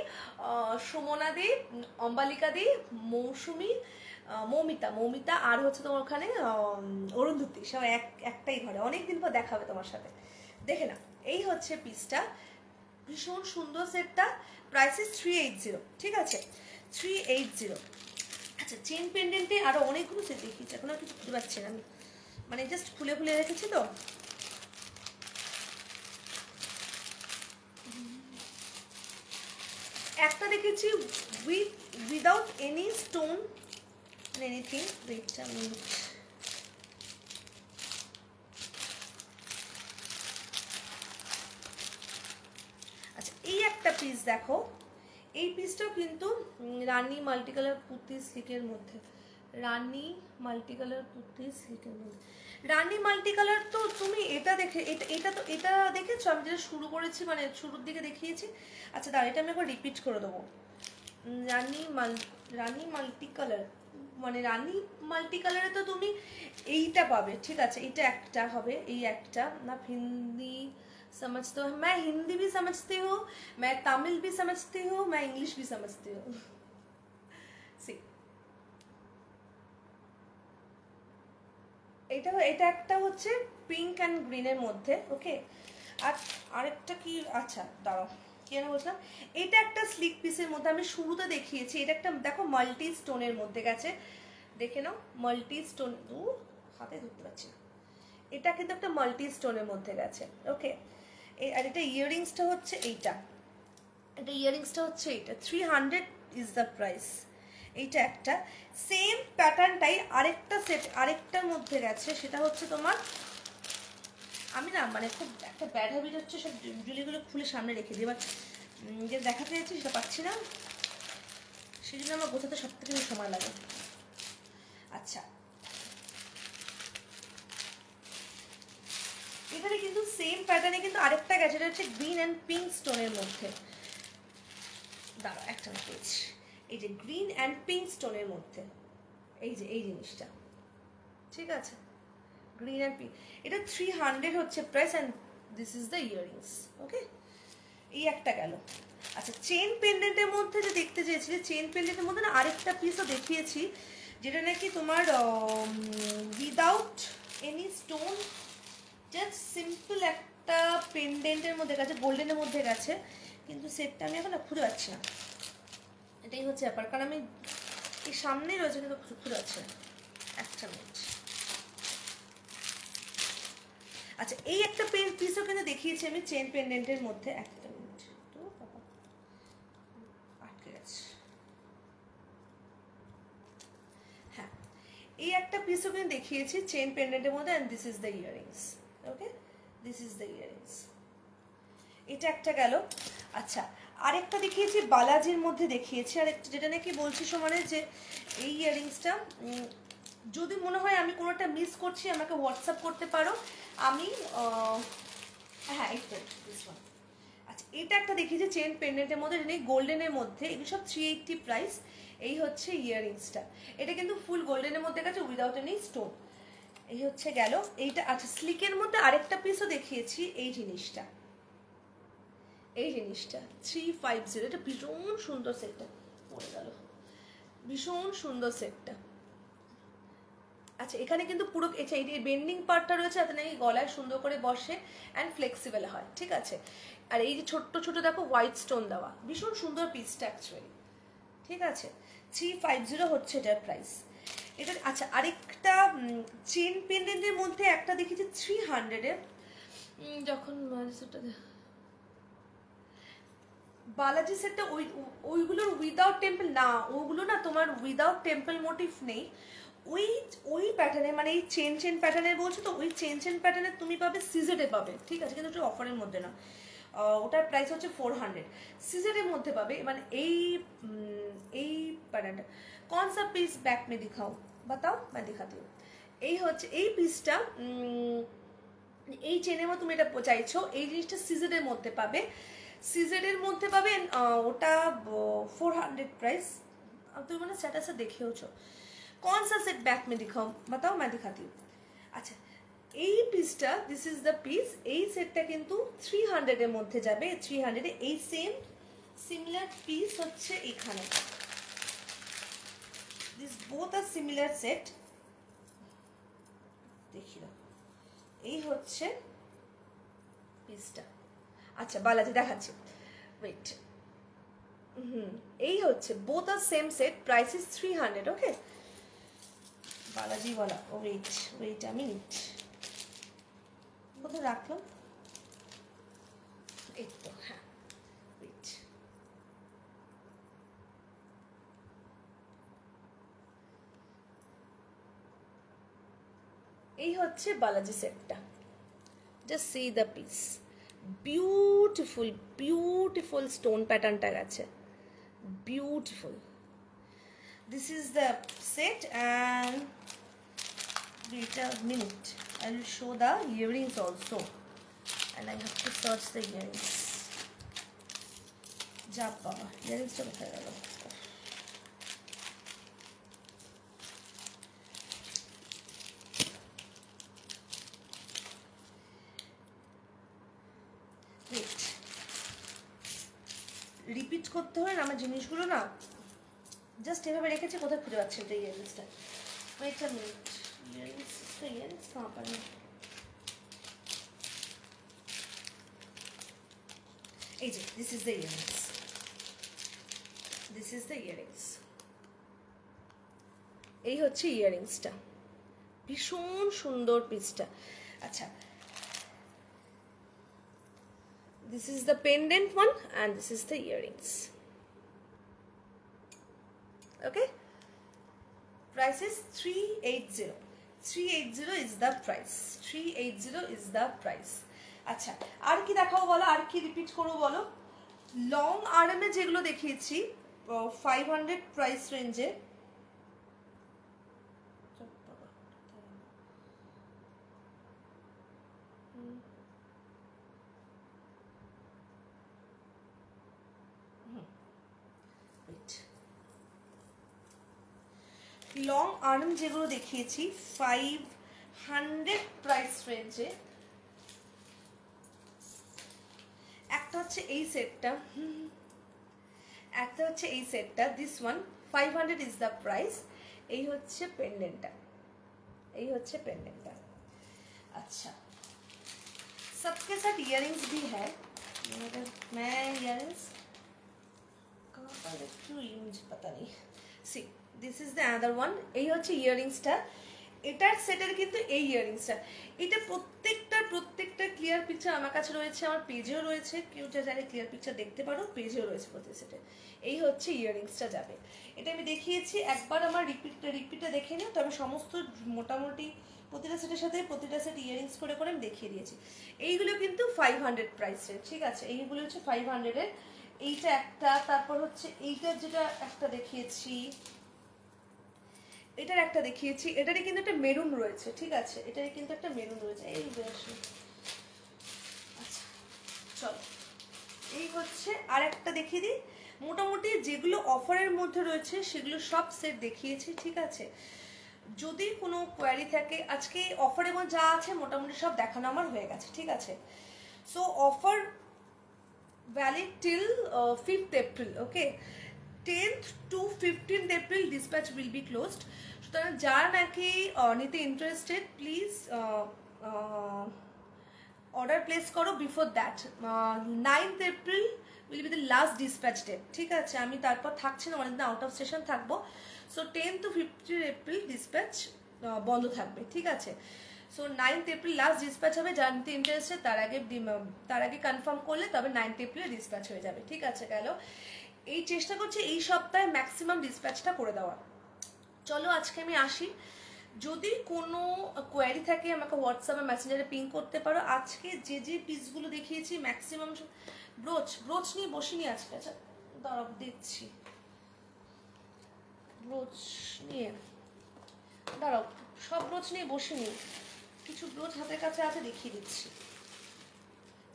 সুমনাদি, অম্বালিকাদি, মৌসুমি, মৌমিতা আর হচ্ছে তোমার ওখানে অরুন্ধতী, সব একটাই ঘরে, অনেকদিন পর দেখা হবে তোমার সাথে, দেখে না। এই হচ্ছে পিসটা, ভীষণ সুন্দর সেটটা, প্রাইস ইস 380। ঠিক আছে, 380। আচ্ছা, চেন পেন্ডেন্টে আরো অনেকগুলো সেট দেখিয়েছি, এখন আর কিছু খুঁজে পাচ্ছি না আমি, মানে জাস্ট খুলে খুলে রেখেছি তো। একটা দেখেছি without any stone anything, wait a minute, আচ্ছা এই একটা পিস দেখো, এই পিসটাও কিন্তু রানী মাল্টি কালার পুঁতি সিল্কের মধ্যে, রানী মাল্টি কালার পুঁতি সিল্কের মধ্যে। রানী মাল্টি কালার তো তুমি এটা দেখে, এটা দেখেছো, আমি যেটা শুরু করেছি মানে শুরুর দিকে দেখিয়েছি। আচ্ছা দাঁড়া, এটা আমি একবার রিপিট করে দেবো। রানী মাল্টি কালার, মানে রানী মাল্টি কালারে তো তুমি এইটা পাবে। ঠিক আছে, এটা একটা হবে, এই একটা না, হিন্দি समझते हो, मैं हिंदी भी समझती हूँ, मैं तमिल भी समझती हूँ, मैं इंग्लिश भी समझती हूँ। এটা একটা হচ্ছে পিঙ্ক অ্যান্ড গ্রিনের মধ্যে। ওকে, আর আরেকটা কি, আচ্ছা দাঁড়াও কি যেন বলছিলাম, এটা একটা স্লিক পিসের মধ্যে আমি শুরুতে দেখিয়েছি, এটা একটা দেখো মাল্টি স্টোনের মধ্যে গেছে, দেখে নাও মাল্টি স্টোন, হাতে ধরতে পারছি না, এটা কিন্তু একটা মাল্টি স্টোনের মধ্যে গেছে। ওকে, আর এটা ইয়াররিংসটা হচ্ছে এইটা, এটা ইয়াররিংসটা হচ্ছে এইটা, 300 ইজ দ্য প্রাইস। এইটা একটা সেম প্যাটার্নটাই আরেকটা সেট আরেকটার মধ্যে গেছে, সেটা হচ্ছে তোমার, আমি না মানে খুব একটা ব্যাড হ্যাবিট হচ্ছে সব জুয়েলারিগুলো খুলে সামনে রেখে দিই, এবার যে দেখাতে যাচ্ছি সেটা পাচ্ছি না, সেই জন্য আমার গোছাতে সব থেকে সময় লাগে। আচ্ছা, এখানে কিন্তু সেম প্যাটার্নে কিন্তু আরেকটা গেছে, এটা হচ্ছে গ্রিন অ্যান্ড পিঙ্ক স্টোনের মধ্যে। দাঁড়া একটা পেয়েছি, এই যে গ্রিন অ্যান্ড পিঙ্ক স্টোনের মধ্যে, এই যে এই জিনিসটা। ঠিক আছে, গ্রিন অ্যান্ড পিঙ্ক, এটা 300 হচ্ছে price, and this is the earrings. Okay, এই একটা গেল। আচ্ছা, চেন পেন্ডেন্টের মধ্যে যে দেখতে চেয়েছিলে, চেন পেন্ডেন্টের মধ্যে না আরেকটা পিসও দেখিয়েছি, যেটা নাকি তোমার without any stone, just simple একটা পেন্ডেন্টের মধ্যে গেছে, গোল্ডেনের মধ্যে গেছে, কিন্তু সেটটা আমি এখন খুঁজে পাচ্ছি না। এটাই হচ্ছে ব্যাপার, কারণ আমি এই সামনেই রয়েছে কিন্তু খুঁজে পাচ্ছি না। একটা মিনিট, আচ্ছা এই একটা পিসও কিন্তু দেখিয়েছি আমি চেন পেন্ডেন্টের মধ্যে, একটা মিনিট তো বাবা আটকে গেছে। হ্যাঁ, এই একটা পিসও কিন্তু দেখিয়েছি চেন পেন্ডেন্টের মধ্যে, and this is the earrings. Okay, this is the earrings. এটা একটা গেল। আচ্ছা, আরেকটা দেখিয়েছি বালাজির মধ্যে দেখিয়েছি, আরেকটা যেটা নাকি বলছি সমানে যে এই ইয়াররিংসটা যদি মনে হয় আমি কোনোটা মিস করছি আমাকে হোয়াটসঅ্যাপ করতে পারো। আমি হ্যাঁ এইটা দিস ওয়ান। আচ্ছা, এটা একটা দেখিয়েছি চেন পেন্ডেন্টের মধ্যে, এটা নেই গোল্ডেনের মধ্যে, এগুলো সব 380 প্রাইস। এই হচ্ছে ইয়াররিংসটা, এটা কিন্তু ফুল গোল্ডেনের মধ্যে গেছে উইদাউট এনি স্টোন। এই হচ্ছে গেল এইটা। আচ্ছা, স্লিকের মধ্যে আরেকটা পিসও দেখিয়েছি, এই জিনিসটা 350, এটা ভীষণ সুন্দর সেটটা, পড়ে গেল, ভীষণ সুন্দর সেটটা। আচ্ছা, এখানে কিন্তু পুরো এই বেন্ডিং পার্টটা রয়েছে, যাতে নাকি গলায় সুন্দর করে বসে অ্যান্ড ফ্লেক্সিবল হয়, ঠিক আছে। আর এই যে ছোট্ট ছোট দেখো হোয়াইট স্টোন দেওয়া, ভীষণ সুন্দর পিসটা অ্যাকচুয়ালি, ঠিক আছে। 350 হচ্ছে এটার প্রাইস। এটা আচ্ছা, আরেকটা চেন পেন্ডেন্টের মধ্যে একটা দেখেছি 300-এর, যখন বালাজি সেটটা ওইগুলোর উইদাউট টেম্পল না, ওগুলো না তোমার উইদাউট টেম্পল মোটিভ নেই, ওই প্যাটার্নে, মানে এই চেন প্যাটার্নের বলছো তো, ওই চেন প্যাটার্নে তুমি পাবে সিজেডে পাবে, ঠিক আছে, কিন্তু ওটা অফারের মধ্যে না। ওটার প্রাইস হচ্ছে 400, সিজেডের মধ্যে পাবে। মানে এই প্যাটার্নটা कौन सा पीस बैक में दिखाओ बताओ, मैं दिखाती हूँ। এই হচ্ছে এই পিসটা, এই চেনের মধ্যে তুমি এটা চাইছো, এই জিনিসটা সিজেডের মধ্যে পাবে, সিজেডের মধ্যে পাবে। ওটা 400 প্রাইস। তুমি মানে স্ট্যাটাসে দেখেওছো। कौन सा सेट बैक में दिखाओ बताओ, मैं दिखाती हूँ। আচ্ছা, এই পিসটা, দিস ইজ দ্য পিস, এই সেটটা কিন্তু 300 এর মধ্যে যাবে। 300 এই সেম সিমিলার পিস হচ্ছে এখানে, this both are similar set. দেখি না, এই হচ্ছে পিসটা। আচ্ছা, বালাজি দেখাচ্ছি, ওয়েট। এই হচ্ছে both are same set, price is 300। Okay, Balaji वाला, ওয়েট আমি নিট কোথায় রাখলাম, এই তো, হ্যাঁ ওয়েট। এই হচ্ছে বালাজি সেটটা, just see the piece, beautiful stone প্যাটার্নটা গেছে, beautiful. This is the set, and wait a minute, I will show the earrings also, and I have to search the earrings. Jab baba, earrings ta kothai gelo? Wait, repeat করতে হয় না আমার জিনিসগুলো না, জাস্ট এভাবে রেখেছি, কোথায় খুঁজে পাচ্ছি এটা ইয়াররিংসটা। ওয়েট আ মিনিট, ইয়াররিংস कहाँ पर है? এই যে, this is the earrings, this is the earrings. এই হচ্ছে ইয়াররিংসটা, ভীষণ সুন্দর পিসটা। আচ্ছা, this is the pendant one and this is the earrings. Okay, price is 380. 380 is the price. 380 is the price. আচ্ছা, আর কি দেখাবো বলো, আর কি রিপিট করবো বলো। লং আর্মে যেগুলো দেখিয়েছি 500 প্রাইস রেঞ্জে, লং আর্ম যেগুলো দেখিয়েছি 500 প্রাইস রেঞ্জে, একটা হচ্ছে এই সেটটা, একটা হচ্ছে এই সেটটা, this one 500 is the price. এই হচ্ছে পেন্ডেন্টটা, এই হচ্ছে पेंडेंट। अच्छा, सबके साथ इयररिंग्स भी है, मगर मैं इयररिंग्स कहाँ पर रखी हुई मुझे पता नहीं। See this is the another one. এই হচ্ছে ইয়াররিংসটা, এটার সেটের কিন্তু এই ইয়াররিংসটা, এটা প্রত্যেকটা কি ক্লিয়ার পিকচার আমার কাছে রয়েছে, আমার পেজেও রয়েছে, কেউ চাইলে ক্লিয়ার পিকচার দেখতে পারো, পেজেও রয়েছে প্রতি সেটে। এই হচ্ছে ইয়াররিংসটা যাবে, এটা আমি দেখিয়েছি, একবার আমার রিপিটটা দেখে নিও। তবে সমস্ত মোটামুটি প্রতিটা সেটের সাথে প্রতিটা সেট ইয়াররিংস করে করে আমি দেখিয়ে দিয়েছি। এইগুলো কিন্তু 500 প্রাইসের, ঠিক আছে, এইগুলো হচ্ছে 500-এর। এইটা একটা, তারপর হচ্ছে এইটার যেটা একটা দেখিয়েছি, এটার একটা দেখিয়েছি, এটারই কিন্তু একটা মেরুন রয়েছে, ঠিক আছে, এটারই কিন্তু একটা মেরুন রয়েছে। এই আচ্ছা চলো, এই হচ্ছে আর একটা দেখিয়ে দিই। মোটামুটি যেগুলো অফারের মধ্যে রয়েছে সেগুলো সব সেট দেখিয়েছি, ঠিক আছে। যদি কোনো কোয়ারি থাকে, আজকে অফারের মধ্যে যা আছে মোটামুটি সব দেখানো আমার হয়ে গেছে, ঠিক আছে। So offer valid till 5th April, okay, 10th to 15th April dispatch will be closed. সুতরাং যারা নাকি নিতে ইন্টারেস্টেড প্লিজ অর্ডার প্লেস করো before that. 9th April will be the last dispatch date, ঠিক আছে। আমি তারপর থাকছি না, অনেকদিন আউট অফ স্টেশন থাকবো। So 10th to 15th April dispatch বন্ধ থাকবে, ঠিক আছে। So 9th April last dispatch হবে, যারা নিতে ইন্টারেস্টেড তার আগে কনফার্ম করলে তবে 9th April ডিসপ্যাচ হয়ে যাবে, ঠিক আছে। গেল, এই চেষ্টা করছি এই সপ্তাহে ম্যাক্সিমাম ডিসপ্যাচটা করে দেওয়ার। চলো আজকে আমি আসি, যদি কোনো কোয়ারি থাকে আমাকে হোয়াটসঅ্যাপে মেসেঞ্জারে পিং করতে পারো। আজকে যে যে পিসগুলো দেখিয়েছি ম্যাক্সিমাম ব্রোচ নিয়ে বসিনি আজকে। আচ্ছা দাঁড়াও দেখছি, ব্রোচ নিয়ে দাঁড়াও, সব ব্রোচ নিয়ে বসিনি, কিছু ব্রোচ হাতের কাছে আছে দেখিয়ে দিচ্ছি।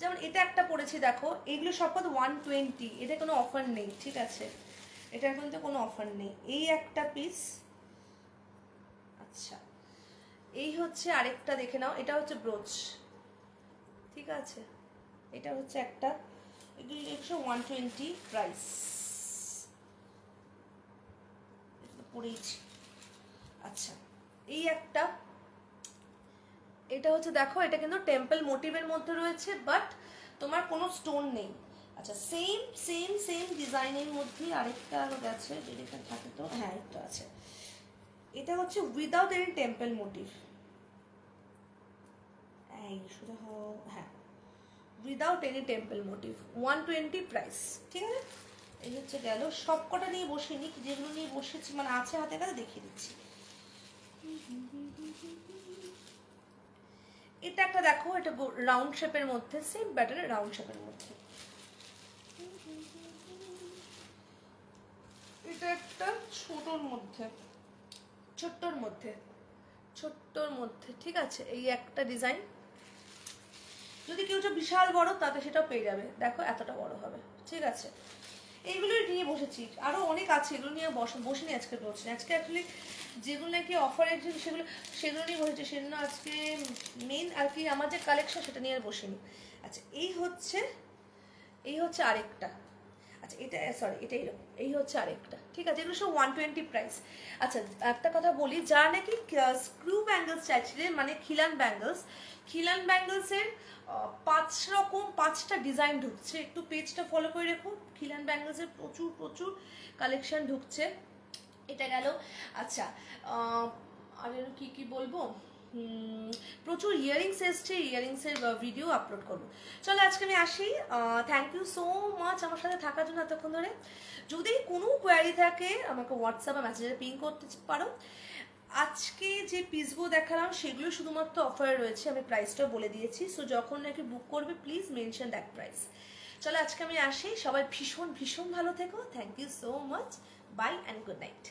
যেমন এটা একটা পড়েছি দেখো, এগুলো সব কত 120, এটা কোনো অফার নেই, ঠিক আছে, এটা কিন্তু কোনো অফার নেই। এই একটা পিস, আচ্ছা এই হচ্ছে আরেকটা দেখে নাও, এটা হচ্ছে ব্রোচ, ঠিক আছে, এটা হচ্ছে একটা, এগুলো 120 প্রাইস, পড়েইছি। আচ্ছা এই একটা, এটা হচ্ছে দেখো, এটা কিন্তু টেম্পল মোটিভের মধ্যে রয়েছে, বাট তোমার কোনো স্টোন নেই। আচ্ছা সেম সেম সেম ডিজাইনের মধ্যে আরেকটা আরো গেছে, যেটা থাকে তো, হ্যাঁ একটা আছে, এটা হচ্ছে উইদাউট এনি টেম্পল মোটিভ, এই শুধু হ্যাঁ without any temple motive, 120 price, ঠিক আছে। এই হচ্ছে গেল, সব কটা নিয়ে বসিনি, যেগুলো নিয়ে বসেছি মানে আছে হাতে কাছে দেখিয়ে দিচ্ছি। এটা একটা দেখো, এটা রাউন্ড শেপের মধ্যে, সেম ব্যাটারের রাউন্ড শেপের মধ্যে। এটা একটা ছোটর মধ্যে, ছোট্টর মধ্যে, ঠিক আছে, এই একটা ডিজাইন। যদি কেউ বিশাল বড় তাতে সেটাও পেয়ে যাবে, দেখো এতটা বড় হবে, ঠিক আছে। এইগুলো নিয়ে বসেছি, আরো অনেক আছে, এগুলো নিয়ে বসিনি আজকে, বলছি আজকে অ্যাকচুয়ালি যেগুলো নাকি অফারের জন্য সেগুলো নিয়ে বসেছি, সেজন্য আজকে মেইন আর কি আমার যে কালেকশন সেটা নিয়ে আর বসিনি। আচ্ছা এই হচ্ছে আরেকটা, আচ্ছা এটা সরি এটা এরকম, এই হচ্ছে আরেকটা, ঠিক আছে, এগুলো সব 120 প্রাইস। আচ্ছা একটা কথা বলি, যারা নাকি স্ক্রু ব্যাঙ্গলস চাইছিলেন, মানে খিলান ব্যাঙ্গলসের 5টা ডিজাইন ঢুকছে, একটু পেজটা ফলো করে রেখো। খিলান ব্যাঙ্গলসের প্রচুর কালেকশন ঢুকছে, এটা গেল। আচ্ছা আর কি বলবো, প্রচুর ইয়ারিংস এসছে, ইয়ারিংসের ভিডিও আপলোড করবো। চলো আজকে আমি আসি, থ্যাংক ইউ সো মাচ আমার সাথে থাকার জন্য এতক্ষণ ধরে। যদি কোনো কোয়ারি থাকে আমাকে হোয়াটসঅ্যাপে মেসেজে পিং করতে পারো। আজকে যে পিসগুলো দেখালাম সেগুলো শুধুমাত্র অফারে রয়েছে, আমি প্রাইসটাও বলে দিয়েছি। সো যখন নাকি বুক করবে প্লিজ মেনশন দ্যাট প্রাইস। চলো আজকে আমি আসি, সবাই ভীষণ ভালো থেকো, thank you so much, bye and good night.